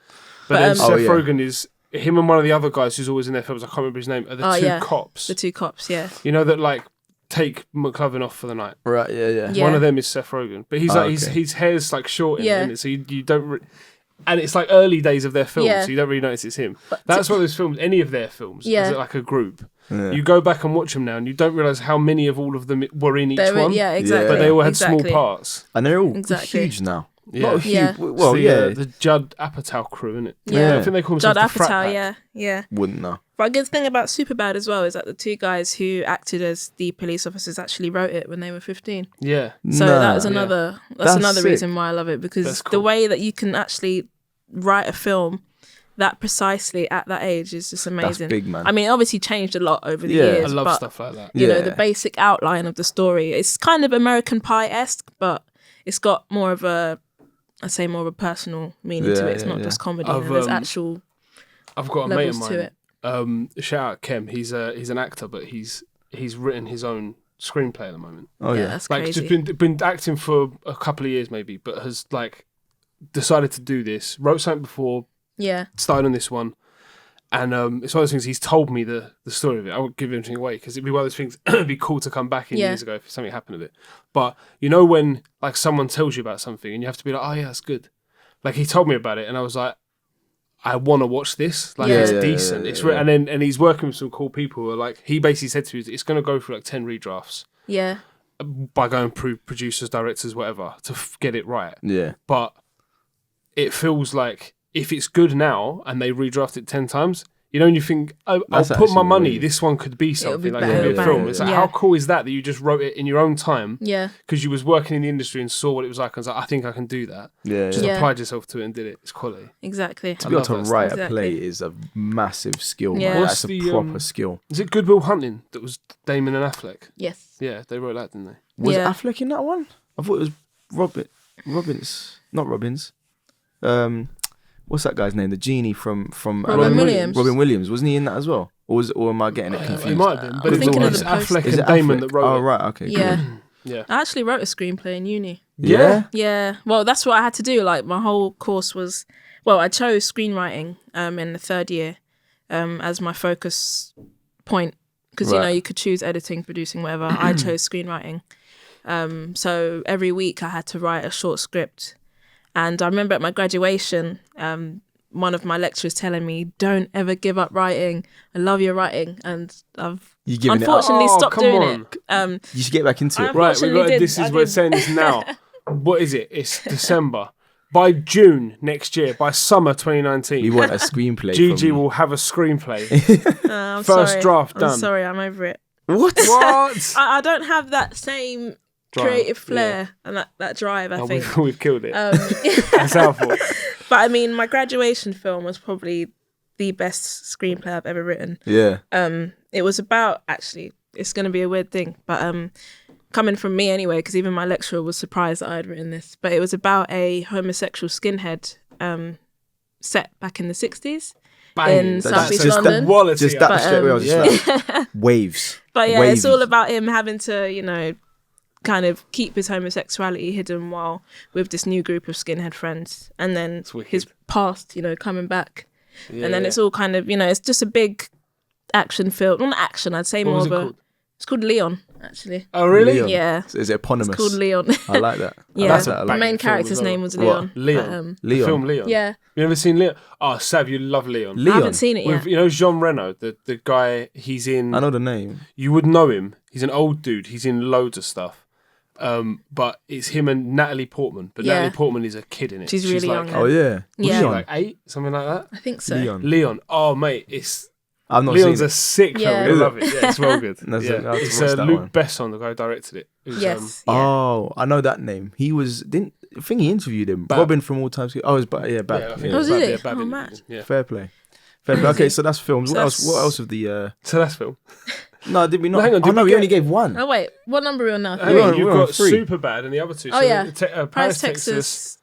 But then But, Seth Oh, yeah. Rogen is him and one of the other guys who's always in their films. I can't remember his name. Are the two cops? The 2 cops, yeah. You know that like take McLovin off for the night. Right, yeah. Yeah. One of them is Seth Rogen, but he's Oh, like okay. his hair's like short in Yeah. it, so you don't. And it's like early days of their films, Yeah. so you don't really notice it's him. That's one of those films. Any of their films, Yeah. is like a group. Yeah. You go back and watch them now, and you don't realize how many of all of them were in each one. Yeah, exactly. But they all had exactly. small parts. And they're all Exactly. huge now. Yeah. Not huge. Yeah. Well, It's the Judd Apatow crew, isn't it? Yeah. I think they call Judd themselves the Frat Apatow, Pack. yeah. Wouldn't know. But a good thing about Superbad as well is that the 2 guys who acted as the police officers actually wrote it when they were 15. Yeah. So Nah. that was another. That's That's another sick. reason why I love it, because That's the cool. way that you can actually write a film that precisely at that age is just amazing. big, man. I mean, obviously changed a lot over the Yeah. years. I love but, stuff like that. You know, Yeah. the basic outline of the story. It's kind of American Pie-esque, but it's got more of a, I'd say more of a personal meaning to Yeah, it. It's yeah, not yeah. just comedy. I've, There's um, actual I've got a mate of levels to mine. it. Shout out Kem. He's an actor, but he's written his own screenplay at the moment. Oh, yeah. That's Like crazy. just been acting for a couple of years maybe, but has like decided to do this. Wrote something before, Yeah. started on this one, and it's one of those things. He's told me the story of it. I won't give anything away because it'd be one of those things. It'd be cool to come back in Yeah. years ago if something happened with it. But you know when like someone tells you about something and you have to be like, oh yeah, that's good. Like he told me about it and I was like, I want to watch this. Like Yeah. it's Yeah, decent. yeah, It's yeah. and he's working with some cool people who are like. He basically said to me, it's going to go through like 10 redrafts Yeah. by going through producers, directors, whatever to get it right. Yeah. But it feels like if it's good now and they redraft it 10 times, you know, and you think, I'll That's put my actually money, really- this one could be something, be like better, it could be a better, film. It's like, yeah. how cool is that you just wrote it in your own time Yeah. because you was working in the industry and saw what it was like and was like, I think I can do that. Yeah. Just yeah. Yeah. applied yourself to it and did it. It's quality. Exactly. To be able love to that write stuff. a play Exactly. is a massive skill, Yeah. man. What's That's a the, proper skill. Is it Good Will Hunting that was Damon and Affleck? Yes. Yeah, they wrote that, didn't they? Was Yeah. Affleck in that one? I thought it was Robbins. Not Robbins. what's that guy's name? The genie from Robin Williams. Robin Williams, wasn't he in that as well? Or am I getting it confused? It might have been, but I'm thinking of it's the poster. Affleck Is and it Damon Affleck? that wrote Oh it. right, okay. Yeah. Cool. Yeah. I actually wrote a screenplay in uni. Yeah. Yeah. Well, that's what I had to do. Like my whole course was, well, I chose screenwriting in the third year as my focus point because you know you could choose editing, producing, whatever. I chose screenwriting. So every week I had to write a short script, and I remember at my graduation, one of my lecturers telling me, "Don't ever give up writing. I love your writing," and I've unfortunately stopped doing it. You should get back into it. Right, we're saying this now. What is it? It's December. By June next year, by summer 2019, We want a screenplay. Gigi from you. will have a screenplay. I'm First sorry. draft I'm done. sorry, I'm over it. What? What? I don't have that same Drive, creative flair and that drive, I think. We've killed it. Yeah. That's our fault. But I mean, my graduation film was probably the best screenplay I've ever written. Yeah. It was about, actually, it's going to be a weird thing, but coming from me anyway, because even my lecturer was surprised that I had written this, but it was about a homosexual skinhead set back in the 60s in South East London. Just that straight away. I was just like, waves. But yeah, Wavy. it's all about him having to, you know, kind of keep his homosexuality hidden while with this new group of skinhead friends, and then his past, you know, coming back. And then it's all kind of, you know, it's just a big action film. Not action, I'd say, more of a... It's called Leon, actually. Oh, really? Leon. Yeah. Is it eponymous? It's called Leon. I like that. Yeah, I like that. the main character's name was Leon. Leon. But, The film Leon. yeah. You ever seen Leon? Oh, Sav, you love Leon. I haven't seen it yet. With, you know, Jean Reno, the guy, he's in... I know the name. You would know him. He's an old dude. He's in loads of stuff. But it's him and Natalie Portman. But Natalie Portman is a kid in it. She's really like, young. Oh, yeah. Yeah. She's like 8, something like that. I think so. Leon. Oh, mate, it's... I've not Leon's seen a sick film. Yeah. I love it. Yeah, it's well good. That's yeah. it. I'll have to It's watch that Luke one. Besson, the guy who directed it. It was, Yes. Oh, I know that name. He was... I think he interviewed him. Bab. Robin from All Time. Oh, it's Bab. Yeah, Bab. Yeah, I think Yeah. it was Oh, Bab, did yeah, it? Bab Oh, in- mad. Yeah. Fair play. Fair play. Okay, so that's films. So What else? that's- What else of the... So that's film. No, did we not? No, hang on, oh, did no, we we get- only gave one. Oh, wait. What number are we on now? Hang on, on, you've we're on got 3. Superbad and the other two. Oh, So yeah. Paris, Texas,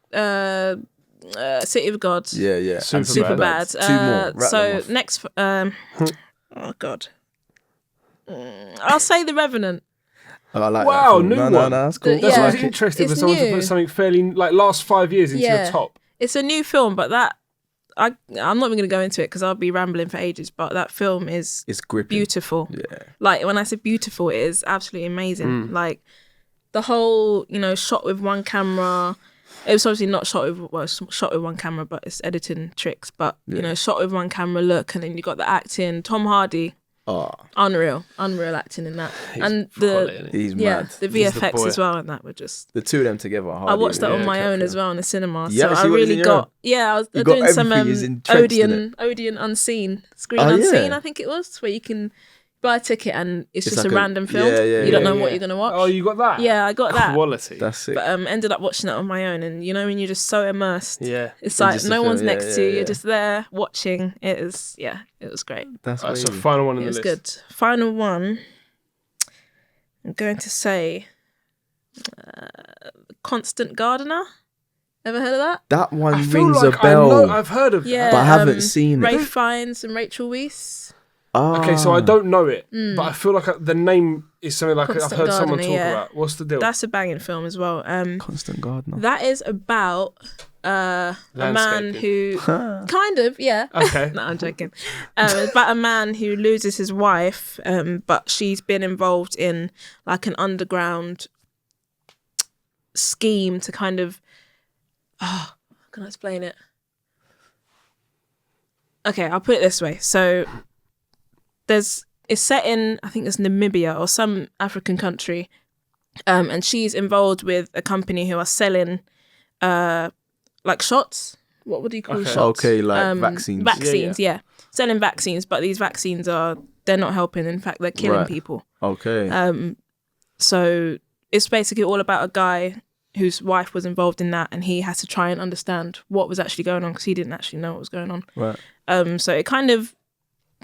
City of God. Yeah, yeah. And Superbad. Superbad. Two more. Rattle So them off. next... oh, God. I'll say The Revenant. Oh, I like Wow, that film. new No, one. no, that's cool. That's Yeah. why it's interesting for It's someone to new. put something fairly, like, last 5 years into Yeah. your top. It's a new film, but I'm not even going to go into it because I'll be rambling for ages, but that film is It's gripping. beautiful. Yeah. Like, when I say beautiful, it is absolutely amazing. Like, the whole, you know, shot with one camera. It was obviously not shot with one camera, but it's editing tricks. But, you know, shot with one camera look, and then you got the acting. Tom Hardy, Oh, unreal acting in that. And quality, isn't he's yeah, mad. the He's the VFX boy. as well, and that were just... The two of them together are hard. I watched that on yeah, my own okay. as well in the cinema. Yeah, So so I you watched it really on your got... own? Yeah, I was You got doing some everything is entrenched in Odeon Unseen, Screen Oh, Unseen, yeah. I think it was, where you can buy a ticket and it's just like a a- random film. yeah, You don't yeah, know yeah. what you're going to watch. Oh, you got that? Yeah, I got that. Quality. That's it. But ended up watching it on my own, and you know when you're just so immersed, Yeah. it's In like just the no film, one's yeah, next to you. yeah. You're just there watching. It was great. That's So wavy. final one on It the was list. good. Final one. I'm going to say, Constant Gardener. Ever heard of that? That one I feel rings like a bell. I've heard of Yeah, But I haven't seen it. Rafe Fiennes and Rachel Weisz. Ah. Okay, so I don't know it, but I feel like the name is something like I've Constant heard someone Gardener, talk yeah. about. What's the deal? That's a banging film as well. Constant Gardener. That is about a man who kind of, yeah. Okay. No, I'm joking. It's about a man who loses his wife, but she's been involved in like an underground scheme to kind of, how can I explain it? Okay, I'll put it this way. So it's set in, I think it's Namibia or some African country, and she's involved with a company who are selling like shots. What would you call shots? Okay, like vaccines. Vaccines, yeah. Selling vaccines, but these vaccines they're not helping. In fact, they're killing Right. people. Okay. So it's basically all about a guy whose wife was involved in that, and he has to try and understand what was actually going on because he didn't actually know what was going on. Right. So it kind of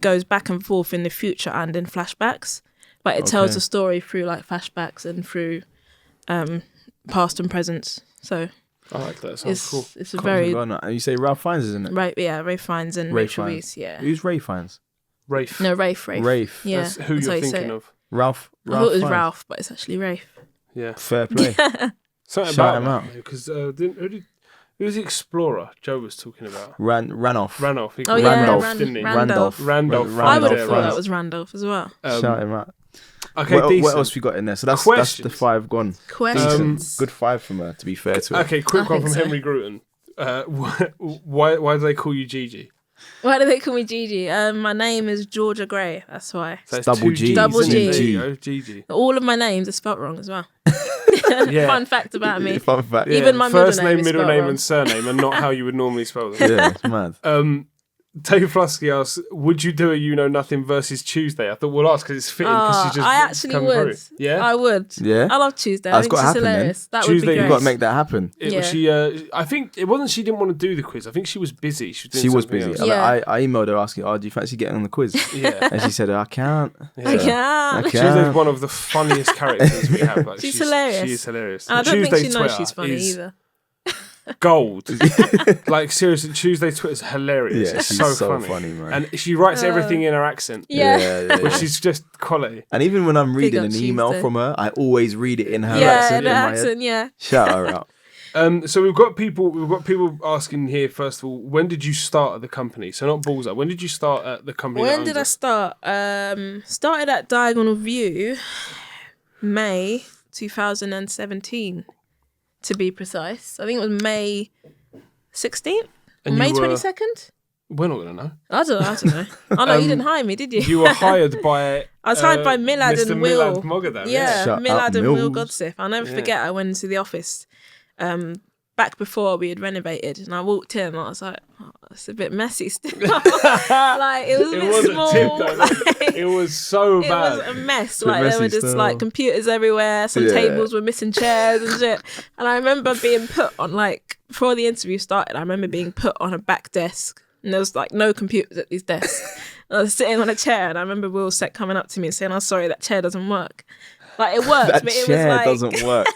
goes back and forth in the future and in flashbacks, but it tells Okay. the story through like flashbacks and through past and present. So I like that. Sounds cool. It's a very And you say Ralph Fiennes, isn't it? Right, yeah, Rafe Fiennes and Ray Rachel Fiennes. Weisz, yeah. Who's Ray Fiennes? Rafe. No, Rafe. Rafe. Yeah, That's who that's how you're you say thinking it. of. Ralph. I thought it was Fiennes. Ralph, but it's actually Rafe. Yeah. Fair play. Something Shout about him out. because who was the explorer Joe was talking about? Ranoff. Ranoff. He Oh called yeah, him Randolph. didn't he? Randolph. Randolph. I would have Randolph thought that Fiennes. was Randolph as well. Shout him out. Okay, What decent. else we got in there? So that's Questions. the 5 gone. Questions. Good 5 from her, to be fair to her. Okay, quick I one think from so. Henry Gruton. Why do they call you Gigi? Why do they call me Gigi? My name is Giorgia Gray. That's why. So it's Double two G. Gs, Double isn't it? G. There you go, Gigi. All of my names are spelt wrong as well. Yeah. Fun fact about me. Fun fact. Yeah, Even my first middle name is middle spelled name, wrong. and surname, and not how you would normally spell them. Yeah, it's mad. Dave Flusky asks, "Would you do a You Know Nothing versus Tuesday?" I thought we'll ask because it's fitting because she's just I actually come would. through. Yeah, I would. Yeah? I love Tuesday. That's I think gotta she's happen then. hilarious. That Tuesday, would be you've great. You've got to make that happen. It Yeah. was she. I think it wasn't. She didn't want to do the quiz. I think she was busy. She was, doing She was something busy. else. Yeah. I emailed her asking, do you fancy getting on the quiz? Yeah. And she said, I can't. Yeah. I can't. Okay. Tuesday's one of the funniest characters we have. Like, She's hilarious. She is hilarious. And I don't think Tuesday's she knows Twitter she's funny is either. Gold. Like seriously, Tuesday Twitter's hilarious. Yeah, It's she's so funny. man. And she writes everything in her accent. Yeah. Which is just quality. And even when I'm reading up an email Tuesday. from her, I always read it in her Yeah, accent. the in my accent, head. yeah. Shout her out. So we've got people asking here. First of all, when did you start at the company? So not Bullseye. When did you start at the company? When did I start? Started at Diagonal View, May 2017, to be precise. I think it was May 16th, And May you were- 22nd. We're not gonna know. I don't know. Oh no, you didn't hire me, did you? You were hired by. I was hired by Millard Mr. and Will. Millard Mogadan. Yeah, Shout Millard out and Will Mills. Godsif. I'll never Yeah. forget. I went into the office back before we had renovated, and I walked in and I was like, oh, it's a bit messy still. Like it was a It bit wasn't small. tip though. like, It was so it bad. was a mess. bit Like there were messy just still. like computers everywhere. Some Yeah. tables were missing chairs and shit. And I remember being put on like before the interview started. I remember being put on a back desk, and there was like no computers at these desks. I was sitting on a chair, and I remember Will Set coming up to me and saying, "I'm sorry, that chair doesn't work." Like it worked, That but it was chair like doesn't work.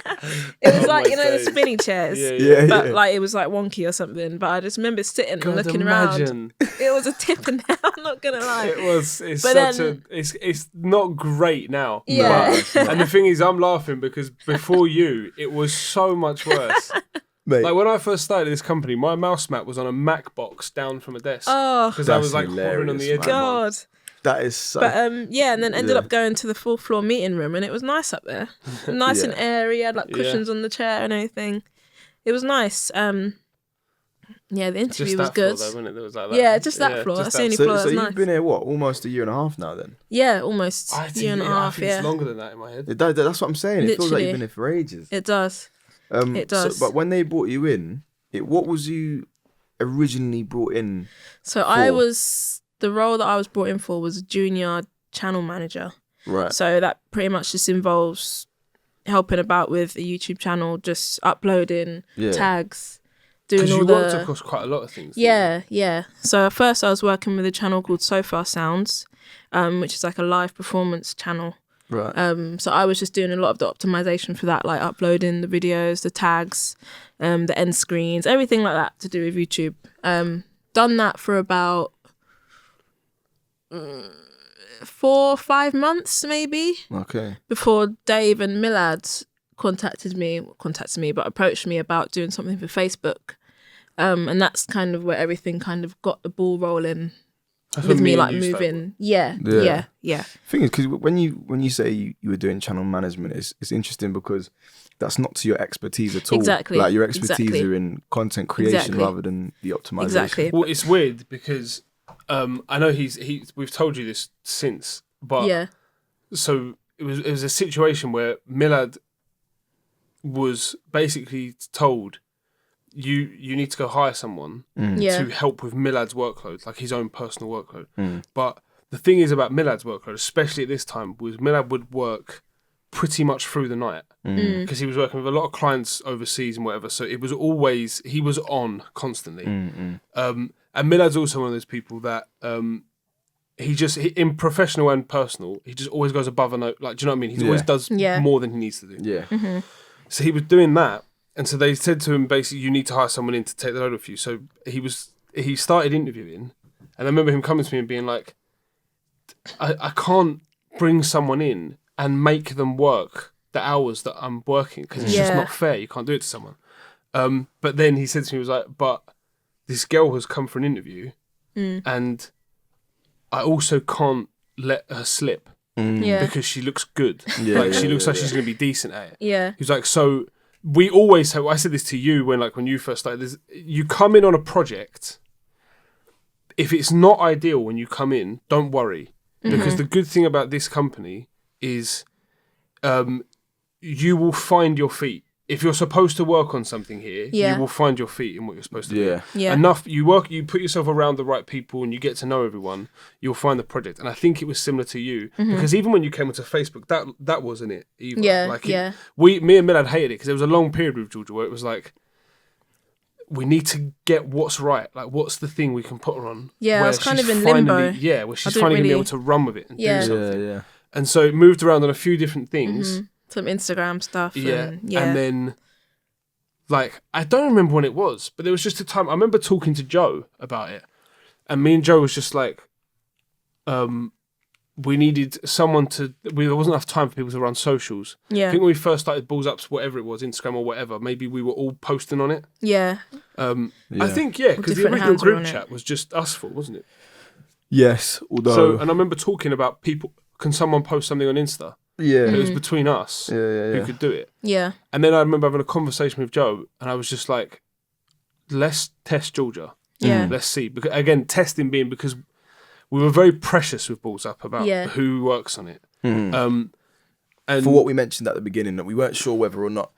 it was Oh like my you know the days. spinning chairs. Yeah. But like it was like wonky or something. But I just remember sitting and God, looking around. imagine. It was a tip and I'm not gonna lie. It was. It's But such then- it's not great now. Yeah. But- and the thing is, I'm laughing because before you, it was so much worse. Mate, Like when I first started this company, my mouse mat was on a Mac box down from a desk Oh because I That's was like hovering on the hilarious, edge. man. God. that is so... But yeah, and then ended Yeah. up going to the 4th floor meeting room, and it was nice up there. Nice and Yeah. airy. Had like cushions on the chair and everything. It was nice. Yeah, the interview Just was that good. floor, though, wasn't it? There was like that. Yeah, just that floor. That's the only so floor. so That's you've nice. been here, what, almost a year and a half now then? Yeah, almost I a think, year and a half. I think Yeah, it's longer than that in my head. That's what I'm saying. It feels like Literally. you've been here for ages. it does. It does. But when they brought you in, what was you originally brought in? So the role that I was brought in for was junior channel manager. Right. So that pretty much just involves helping about with a YouTube channel, just uploading Yeah. tags, doing Because all you the worked across quite a lot of things. didn't yeah. So at first I was working with a channel called So Far Sounds, which is like a live performance channel. Right. So I was just doing a lot of the optimization for that, like uploading the videos, the tags, the end screens, everything like that to do with YouTube. Done that for about 4 or 5 months maybe Okay. before Dave and Millard approached me, but approached me about doing something for Facebook. And that's kind of where everything kind of got the ball rolling That's with when me and like you started moving. Yeah. Thing is, because when you say you were doing channel management, it's interesting because that's not to your expertise at all. Exactly. Like your expertise Exactly. are in content creation Exactly. rather than the optimization. Exactly. Well, it's weird because I know we've told you this since, but Yeah. so it was a situation where Millard was basically told you need to go hire someone Yeah. to help with Millad's workload, like his own personal workload. But the thing is about Millad's workload, especially at this time, was Millard would work pretty much through the night because he was working with a lot of clients overseas and whatever. So it was always, he was on constantly. And Millad's also one of those people that he in professional and personal, he just always goes above and like, do you know what I mean? He always does Yeah. more than he needs to do. Yeah. So he was doing that, And so they said to him, basically, you need to hire someone in to take the load off you. So he started interviewing, and I remember him coming to me and being like, I can't bring someone in and make them work the hours that I'm working because it's just not fair. You can't do it to someone. But then he said to me, he was like, but this girl has come for an interview and I also can't let her slip because she looks good. She looks like she's going to be decent at it. Yeah. He was like, so we always have, I said this to you when you first started, you come in on a project, if it's not ideal when you come in, don't worry. Because the good thing about this company is you will find your feet. If you're supposed to work on something here, you will find your feet in what you're supposed to do. Yeah. Enough, you put yourself around the right people and you get to know everyone, you'll find the project. And I think it was similar to you. Because even when you came onto Facebook, that wasn't it either. Yeah, Me and Millard hated it because there was a long period with Giorgia where it was like, we need to get what's right. Like, what's the thing we can put her on? Yeah, I was kind of in limbo. Yeah, where she's finally going to be able to run with it and do something. Yeah. And so it moved around on a few different things. Some Instagram stuff. And then, like, I don't remember when it was, but there was just a time, I remember talking to Joe about it. And me and Joe was just like, we needed someone there wasn't enough time for people to run socials. Yeah. I think when we first started Balls Ups, whatever it was, Instagram or whatever, maybe we were all posting on it. Yeah. I think, because the original group chat was just us four, wasn't it? Yes, although... And I remember talking about people, can someone post something on Insta? Yeah. It was between us who could do it. Yeah. And then I remember having a conversation with Joe, and I was just like, let's test Giorgia. Yeah. Let's see. Because, again, testing being because we were very precious with Balls Up about who works on it. And for what we mentioned at the beginning, that we weren't sure whether or not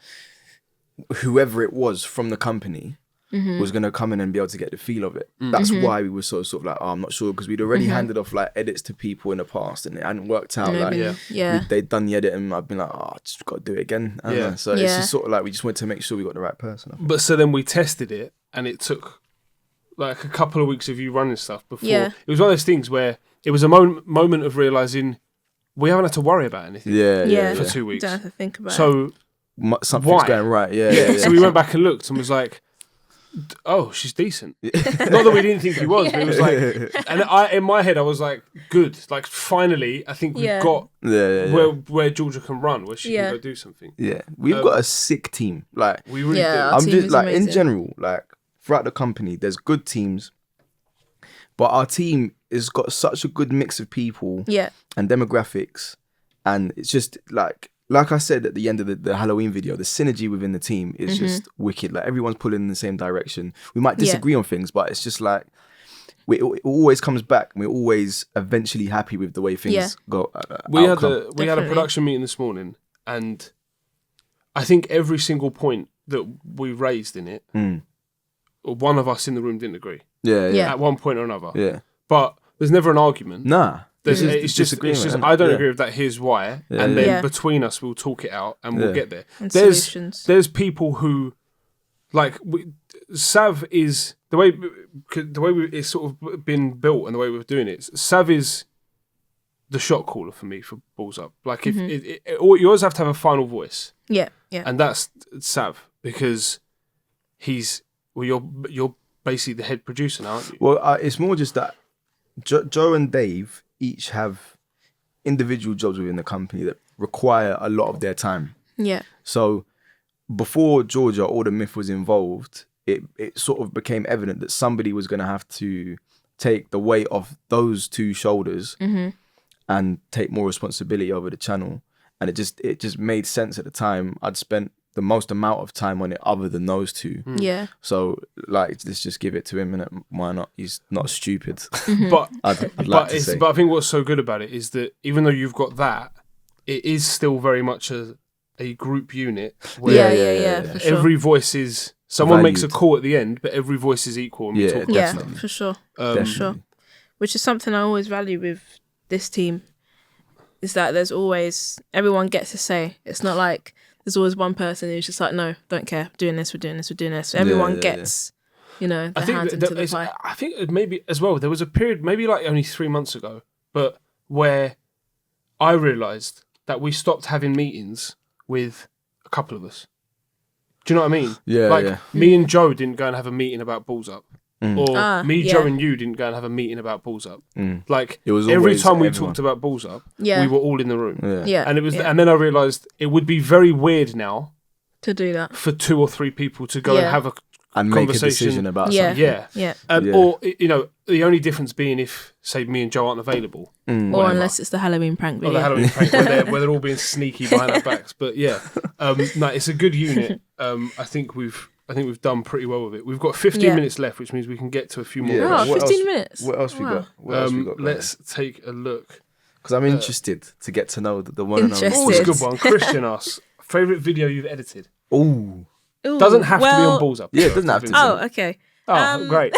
whoever it was from the company was going to come in and be able to get the feel of it. That's why we were sort of like, I'm not sure, because we'd already handed off like edits to people in the past and it hadn't worked out. They'd done the edit and I've been like, I just got to do it again. So it's just sort of like we just wanted to make sure we got the right person. But so then we tested it and it took like a couple of weeks of you running stuff before. It was one of those things where it was a moment of realising we haven't had to worry about anything for 2 weeks. Don't have to think about it. So something's going right. So we went back and looked and was like, oh, she's decent. Not that we didn't think he was, but it was like, and in my head I was like, good. Like finally, I think we've got where Giorgia can run, where she can go do something. Yeah, we've got a sick team. Like we really do. our I'm team just is like amazing. in general, like throughout the company, there's good teams, but our team has got such a good mix of people and demographics, and it's just like I said at the end of the Halloween video, the synergy within the team is just wicked. Like everyone's pulling in the same direction. We might disagree on things, but it's just like it always comes back, and we're always eventually happy with the way things go. We had a production meeting this morning, and I think every single point that we raised in it, one of us in the room didn't agree. At one point or another. But there's never an argument. Nah. It's just I don't agree with that. Here's why, and then between us we'll talk it out and we'll get there. And solutions. There's people who like Sav is the way it's sort of been built and the way we're doing it. Sav is the shot caller for me for Balls Up. Like if you always have to have a final voice. And that's Sav because you're basically the head producer now, aren't you? Well, it's more just that Joe and Dave each have individual jobs within the company that require a lot of their time. So before Giorgia or the myth was involved, it sort of became evident that somebody was going to have to take the weight off those two shoulders and take more responsibility over the channel. And it just made sense at the time. I'd spent the most amount of time on it other than those two. So like, let's just give it to him, and why not? He's not stupid. But I'd like to say. But I think what's so good about it is that even though you've got that, it is still very much a group unit. Where for sure. every voice is someone valued. makes a call at the end, but every voice is equal. And we talk about stuff. For sure. Definitely. For sure. Which is something I always value with this team. Is that there's always everyone gets a say. It's not like there's always one person who's just like, no, don't care. We're doing this. So everyone gets, their hands into the pie. I think maybe as well, there was a period, maybe like only 3 months ago, but where I realised that we stopped having meetings with a couple of us. Do you know what I mean? Yeah, like me and Joe didn't go and have a meeting about balls up. Or me, Joe, and you didn't go and have a meeting about balls up. Like it was every time we talked about balls up, we were all in the room. And it was, and then I realised it would be very weird now to do that for 2 or 3 people to go and have a and conversation. Make a decision about something. Or the only difference being if, say, me and Joe aren't available, or unless it's the Halloween prank video, or the Halloween prank where they're all being sneaky behind our backs. But no, it's a good unit. I think we've done pretty well with it. We've got 15 minutes left, which means we can get to a few more. Oh, 15 minutes. What else we got? What else we got? Let's take a look. Because I'm interested to get to know the one and only. Oh, it's a good one. Christian asks, favourite video you've edited? Ooh. Doesn't have to be on balls up. Yeah, it doesn't have to. Oh, okay. Oh, great.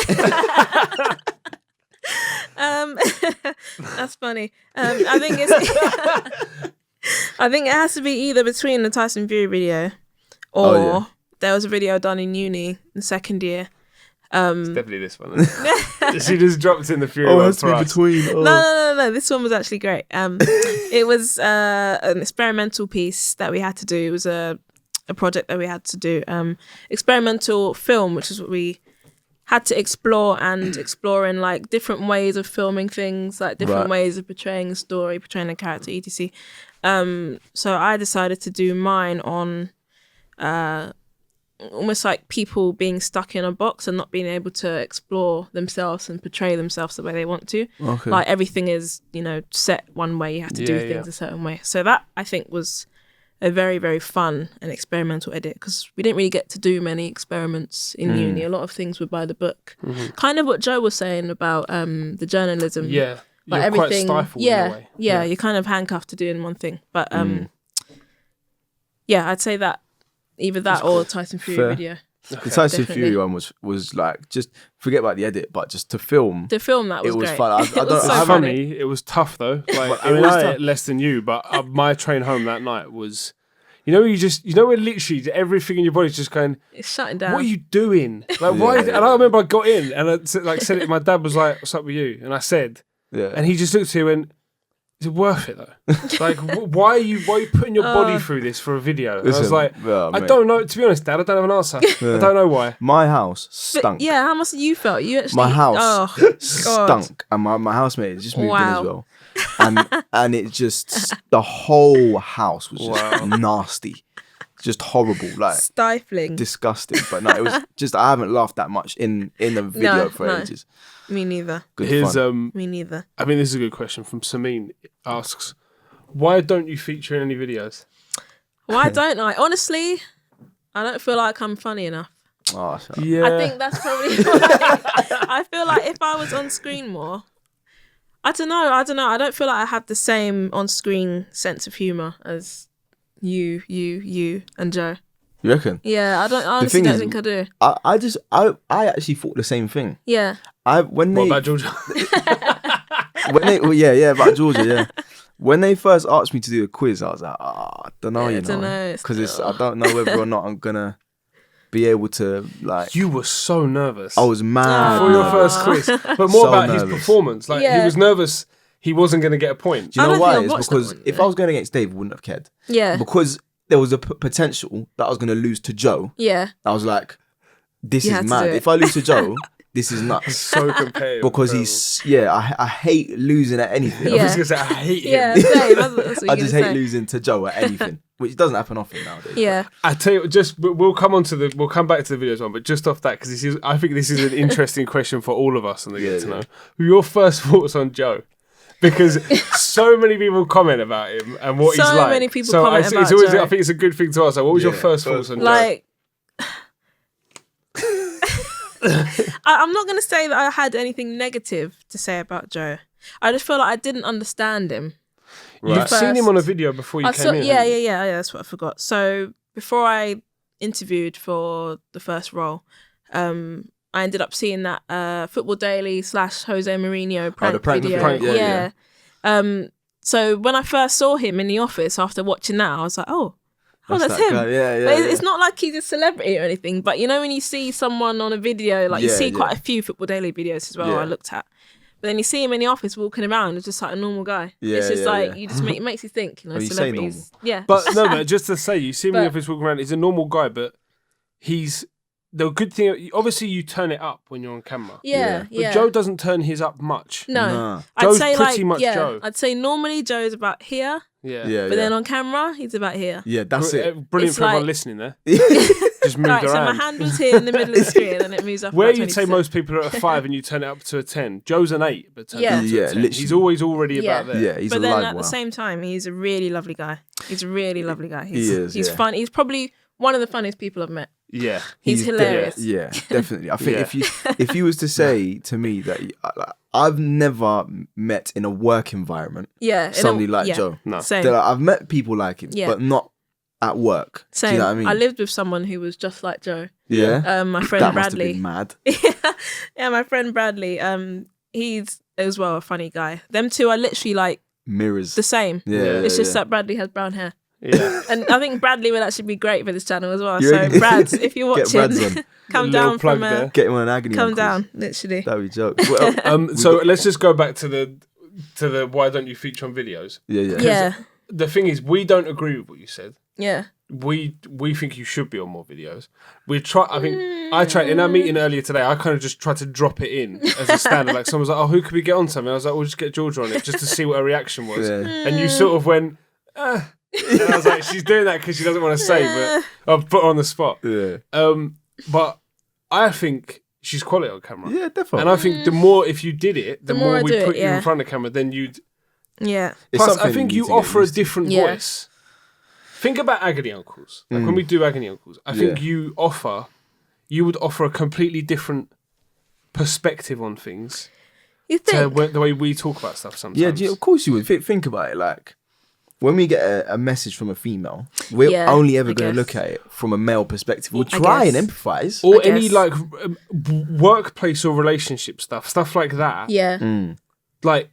That's funny. I think it has to be either between the Tyson Fury video or there was a video done in uni in second year. It's definitely this one. She just dropped in the Fury one for us. Between. Oh. No. This one was actually great. It was an experimental piece that we had to do. It was a project that we had to do. Experimental film, which is what we had to explore in like different ways of filming things, like different ways of portraying a story, portraying a character, etc. So I decided to do mine on almost like people being stuck in a box and not being able to explore themselves and portray themselves the way they want to. Okay. Like everything is, set one way. You have to do things a certain way. So that I think was a very, very fun and experimental edit because we didn't really get to do many experiments in uni. A lot of things were by the book. Kind of what Joe was saying about the journalism. Yeah. Like You're everything, quite stifled in a way. Yeah, you're kind of handcuffed to doing one thing. But I'd say that either that or the Tyson Fury video. The Tyson Fury one was like, just forget about the edit, but just to film. To film that was it was great. fun. It was so funny. It was tough though. Like I ate less than you, but my train home that night was, where literally everything in your body's just going, it's shutting down. What are you doing? Like why? And I remember I got in and I said it. My dad was like, "What's up with you?" And I said, and he just looked at you and. Is it worth it though? Like, why are you putting your body through this for a video? And I was like, I don't know. To be honest, Dad, I don't have an answer. I don't know why. My house stunk. But, how much you felt? You actually. My house stunk, and my housemate just moved in as well, and it just the whole house was just nasty, just horrible, like stifling, disgusting. But no, it was just I haven't laughed that much in the video for ages. Me neither. Me neither. I mean, this is a good question from Samin. Asks, why don't you feature in any videos? Why don't I? Honestly, I don't feel like I'm funny enough. Oh, yeah. I think that's probably why. I feel like if I was on screen more, I don't know. I don't feel like I have the same on-screen sense of humour as you, and Joe. You reckon? Yeah, I honestly don't think I do. I actually thought the same thing. Yeah. What about Giorgia? About Giorgia, yeah. When they first asked me to do a quiz, I was like, I don't know, because I don't know whether or not I'm gonna be able to like. You were so nervous. I was mad for your first quiz, but more about his performance. Like he was nervous. He wasn't going to get a point. Do you know why? It's because if I was going against Dave, I wouldn't have cared. Yeah. Because there was a potential that I was going to lose to Joe. Yeah. I was like, this is mad. If I lose to Joe, this is nuts. So competitive. Because I hate losing at anything. Yeah. I was going to say, I hate him. Yeah, same. That's what I just hate losing to Joe at anything, which doesn't happen often nowadays. Yeah. I tell you, we'll come back to the videos one, but just off that, because I think this is an interesting question for all of us and they get to know. Your first thoughts on Joe? Because so many people comment about him and what he's like. So many people comment about Joe. I think it's a good thing to ask. Like, what was your first thoughts on Joe? I'm not going to say that I had anything negative to say about Joe. I just feel like I didn't understand him. Right. You've seen him on a video before you came in. Yeah, that's what I forgot. So before I interviewed for the first role, I ended up seeing that Football Daily / Jose Mourinho prank video. Prank, yeah. So when I first saw him in the office after watching that, I was like, that's him. Yeah, It's not like he's a celebrity or anything, but when you see someone on a video, like you see quite a few Football Daily videos as well I looked at. But then you see him in the office walking around, it's just like a normal guy. It's just you just it makes you think, celebrities. Yeah. But no, just to say, you see him in the office walking around, he's a normal guy, but the good thing, obviously you turn it up when you're on camera. Yeah. But Joe doesn't turn his up much. No. Joe's I'd say pretty much Joe. I'd say normally Joe's about here. Yeah. But then on camera, he's about here. Yeah, that's it. Brilliant It's for everyone like- listening there. Just moved Right, so around. my hand was here in the middle of the screen and it moves up. Where about you'd say 20%. most people are at a 5 and you turn it up to a 10. Joe's an 8, but turns Yeah. it up to Yeah, a 10. literally. He's always already about there. Yeah, he's But a then live at wire. the same time, he's a really lovely guy. He's a really lovely guy. He is, He's yeah. fun. He's probably one of the funniest people I've met. Yeah. He's hilarious. Yeah, definitely. I think Yeah. if you was to say to me that I've never met in a work environment Yeah. somebody like Joe. No. Same. That I've met people like him, Yeah. but not at work. Same. Do you know what I mean? lived with someone who was just like Joe. Yeah. My friend That must have Bradley. been mad. Yeah, my friend Bradley. He's as well a funny guy. Them two are literally like Mirrors. the same. Yeah. It's just that Bradley has brown hair. Yeah. And I think Bradley would actually be great for this channel as well. You So reckon? Brads, if you're Get Brads watching, on. come Little down plug from there. Get him on an agony. come uncles. down, literally. That'd be jokes. Well, So let's just go back to the why don't you feature on videos? yeah. Yeah, The thing is, we don't agree with what you said. yeah. We think you should be on more videos. I tried in our meeting earlier today. I kind of just tried to drop it in as a standard. Like someone was like, "Oh, who could we get on something?" I was like, "We'll just get Giorgia on it just to see what her reaction was." Yeah. And you sort of went, And I was like, "She's doing that because she doesn't want to say, but I'll put her on the spot." Yeah. But I think she's quality on camera. Yeah, definitely. And I think the more if you did it, the more more I we do it, put you yeah. in front of camera, then you'd. Yeah. It's Plus, I something think you you need to get offer a used to. different Yeah. voice. Think about Agony Uncles. Like when we do Agony Uncles, I think you would offer a completely different perspective on things You to think? the way we talk about stuff sometimes. Yeah, of course you would. Think about it. Like, when we get a message from a female, we're Yeah, only ever I going to guess. look at it from a male perspective. We'll I try and guess. empathise. Or I any guess. like workplace or relationship stuff like that. Yeah. Like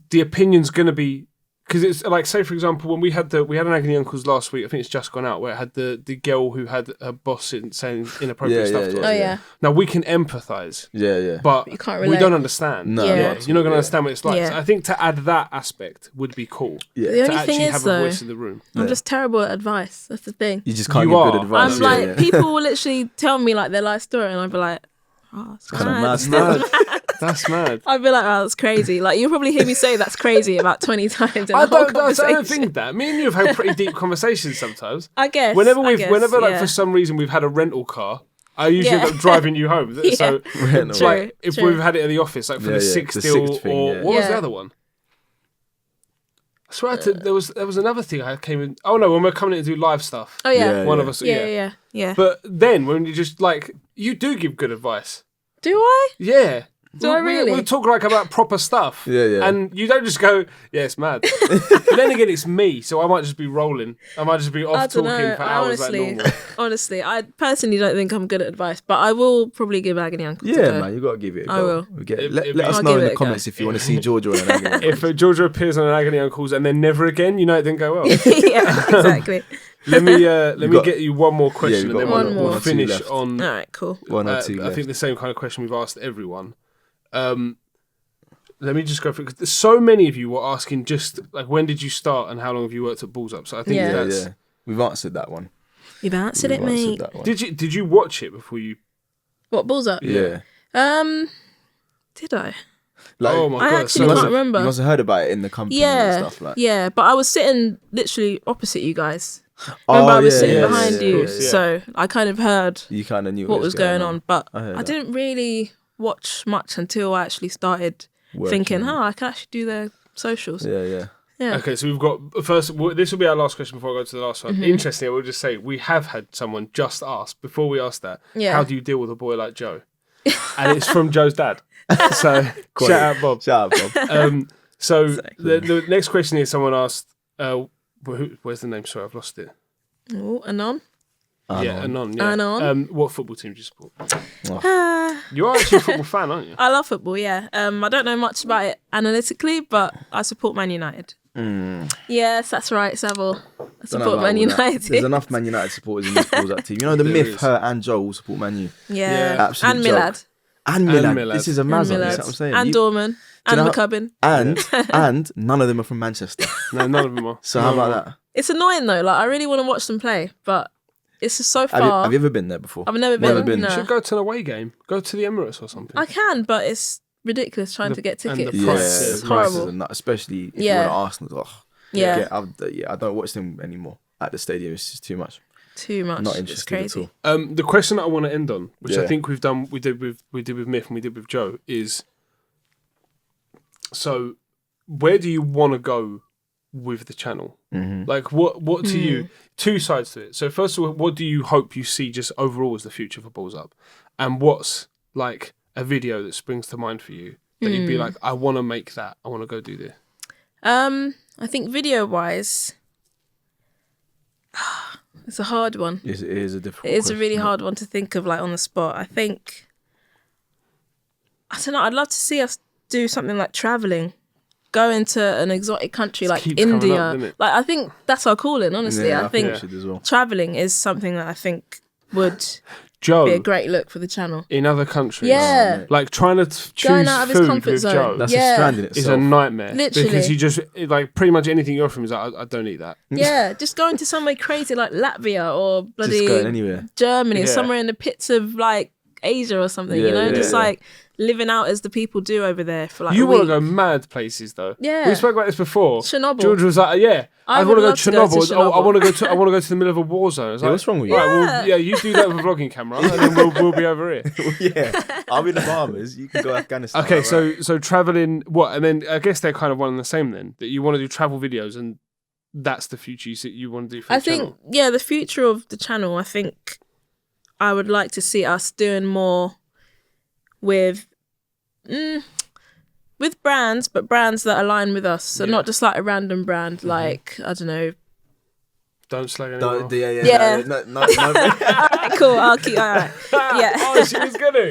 the opinion's going to be. Because it's like, say for example, when we had an Agony Uncles last week, I think it's just gone out, where it had the girl who had her boss saying inappropriate stuff to us. Oh yeah. Now we can empathise, Yeah. but You can't we relate. don't understand. No, Yeah. You're not going to yeah. understand what it's like. Yeah. So I think to add that aspect would be cool. Yeah. The To only actually thing is have a though, voice in the room. I'm just terrible at advice. That's the thing. You just can't You give are. good advice. I'm yeah, like, yeah. people will literally tell me like their life story, and I'll be like, oh, it's Kinda mad. mad That's stuff. mad. That's mad. I'd be like, oh, that's crazy. Like, you'll probably hear me say that's crazy about 20 times in the I whole don't conversation. think that. Me and you have had pretty deep conversations sometimes. I guess. Whenever like yeah. for some reason we've had a rental car, I usually Yeah. end up driving you home. So Rental. it's like if True. we've had it at the office, like for Yeah, the yeah, sixth the deal, sixth thing, or yeah. what was the Yeah. other one? I swear there was another thing I came in. Oh no, when we're coming in to do live stuff, Oh, yeah. Yeah. one of us, Yeah. But then when you just like you do give good advice, Do I? yeah. Do I really? We talk like about proper stuff. Yeah. And you don't just go, yeah, it's mad. But then again, it's me, so I might just be rolling. I might just be I off don't talking know. for hours like normal. Honestly, I personally don't think I'm good at advice, but I will probably give Agony Uncles a Yeah, go. man, you got to give it a go. I will. Let us I'll know give in it the a comments go. if you want to see Giorgia on an agony. If Giorgia appears on an Agony Uncles and then never again, you know it didn't go well. Yeah, exactly. Let me got- get you one more question, you've and got then one we'll more. finish One or two left. on. All right, cool. One or two I left. think the same kind of question we've asked everyone. Let me just go through, because so many of you were asking just like when did you start and how long have you worked at Balls Up. So I think Yeah. that's. We've answered that one. You've answered We've it, mate. that one. Did you watch it before you? What, Balls Up? Yeah. Did I? Like, Oh my I god! actually so can't remember. You must have heard about it in the company Yeah, and stuff. Like. yeah, but I was sitting literally opposite you guys. Remember, I was sitting behind you, of course, yeah. so I kind of heard You kind of knew what was going on, but I heard I that. didn't really watch much until I actually started thinking, on it. oh, I can actually do their socials. Yeah. Yeah. Okay, so we've got first. This will be our last question before I go to the last one. Interesting. I will just say we have had someone just ask before we asked that. Yeah. How do you deal with a boy like Joe? And it's from Joe's dad. So shout out Bob. Shout out, Bob. So the next question is someone asked. Where's the name? Sorry, I've lost it. Oh, Anon. Yeah, Anon. Yeah. Anon. What football team do you support? You are actually a football fan, aren't you? I love football, yeah. I don't know much about it analytically, but I support Man United. Yes, that's right, Savile. I support Man United. There's enough Man United supporters in this Balls Up team. You know the There myth, is. her and Joel will support Man U. Yeah. Absolute And joke. Millad. And Millad. This is a And mazza. Millad. That's what I'm saying. And Dorman. And know- McCubbin. And none of them are from Manchester. No, none of them are. So how about that? It's annoying though. Like, I really want to watch them play, but It's just so far. Have you ever been there before? I've never been. You No. should go to an away game. Go to the Emirates or something. I can, but it's ridiculous trying to get tickets. the prices. It's the prices horrible. and that, especially if Yeah. you're an Arsenal. Oh, Yeah. I don't watch them anymore at the stadium. It's just too much. Too much. Not It's interested crazy. at all. The question that I want to end on, which I Yeah. think we did with Myth and we did with Joe, is so where do you want to go with the channel? Mm-hmm. Like what to you? Two sides to it. So first of all, what do you hope you see just overall as the future for Balls Up, and what's like a video that springs to mind for you that you'd be like, I want to make that. I want to go do this. I think video wise, it's a hard one. It is a difficult. It is a really question. hard one to think of like on the spot. I think, I don't know, I'd love to see us do something like traveling, go into an exotic country like keeps coming up, India. doesn't it? Like I think that's our calling, honestly. Yeah, I think we should as well. traveling is something that I think would Joe, be a great look for the channel. in other countries, Yeah. like trying to choose Going out of his food comfort with zone. Joe That's Yeah. a strand in is itself. a nightmare. Literally. Because you just like pretty much anything you offer him is like, I don't eat that. Yeah, just going to somewhere crazy like Latvia or Just going bloody anywhere. Germany, or Yeah. somewhere in the pits of like Asia or something, you Yeah, know, yeah, just yeah. like living out as the people do over there for like You a want week. to go mad places though. Yeah. We spoke about this before. Chernobyl. Georgia was like, I I want would to go love to go to Chernobyl. Oh, I Chernobyl. want to go to. I want to go to the middle of a war zone. I was Yeah, like, what's wrong with you? Right, well, yeah, you do that with a vlogging camera, and then we'll be over here. Yeah, I'll be the Bahamas. You can go Afghanistan. Okay, alright. so traveling, what? And then I guess they're kind of one and the same then. That you want to do travel videos, and that's the future you want to do for I the think, channel. yeah, the future of the channel, I think I would like to see us doing more with brands, but brands that align with us. So Yeah. not just like a random brand, like, I don't know. Don't slag anyone off. Yeah. No. Alright, cool, I'll keep, alright. Yeah. Oh, she was gonna.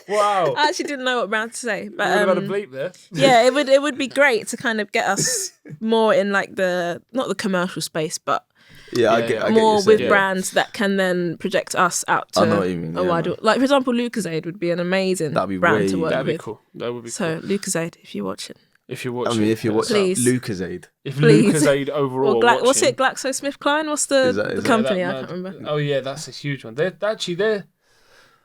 Wow. I actually didn't know what brand to say, You would have but had a bleep there. yeah, it would be great to kind of get us more in like not the commercial space, but Yeah, I Yeah, get. yeah. I get more you with saying. brands that can then project us out to I know what you mean, a yeah, wider. man. Like for example, Lucozade would be an amazing That'd be brand way- to work That'd be with. cool. That would be So cool. Lucozade, if you watch it, If you're I watching. mean, if you watch Please. Lucozade, If Please. Lucozade overall. or watching, what's it, GlaxoSmithKline? What's the, Is that- the is that- company? that I mad? can't remember. Oh yeah, that's a huge one.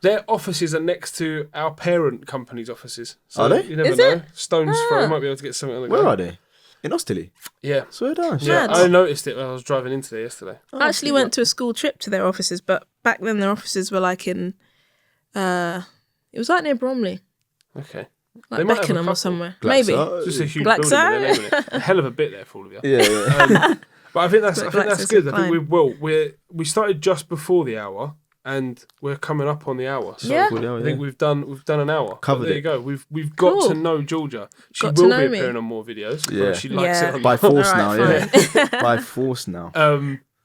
Their offices are next to our parent company's offices. So Are they? You never Is know. it? Stones Ah. throw might be able to get something on the where go. are they? In Osterley. Yeah. Swear down. Yeah, Mad. I noticed it when I was driving into there yesterday. I actually went to a school trip to their offices, but back then their offices were like in, it was like near Bromley, Okay. They like might have a Beckenham couple. or somewhere. Glaxo. Maybe. It's just a huge Glaxo? building with their name in it. A hell of a bit there for all of you. Yeah. But I think that's But good. I think GlaxoSmithKline. we started just before the hour and we're coming up on the hour. So Yeah. I think we've done an hour. But Covered there it. you go. We've got Cool. to know Georgia. She Got to will know be me. appearing on more videos. Yeah. Whether she likes Yeah. it or By not. force Alright, now, fine. yeah. By force now.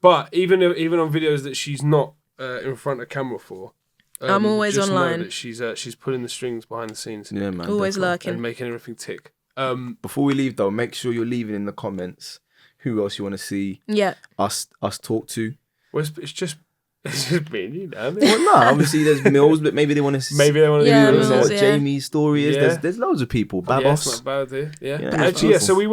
But even on videos that she's not in front of camera for, I'm always just know online. that she's pulling the strings behind the scenes Yeah, man. Always definitely. lurking. and making everything tick. Before we leave, though, make sure you're leaving in the comments who else you want to see Yeah. us talk to. Well, it's just me and you now. isn't it? Well, no, obviously there's Mills, but maybe they want to see. Maybe they want to Yeah, do know Mills, what yeah. Jamie's story is. Yeah. There's loads of people. Yeah, it's Babos. not bad, yeah. Yeah, Actually, yeah. it's So we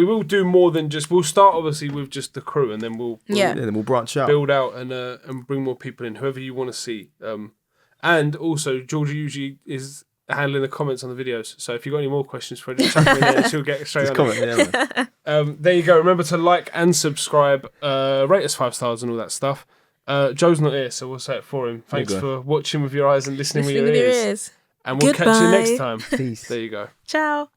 will do more than just. We'll start obviously with just the crew, and then we'll Yeah. Yeah, then we'll branch out. build out and bring more people in, whoever you want to see. And also, Georgia usually is handling the comments on the videos. So if you've got any more questions for her, just chuck them in there and she'll get straight Just on comment, it. yeah, man. There you go. Remember to like and subscribe, rate us 5 stars and all that stuff. Joe's not here, so we'll say it for him. Thanks you go. for watching with your eyes and listening, Listening with your ears. ears. And we'll catch you next Goodbye. time. Peace. There you go. Ciao.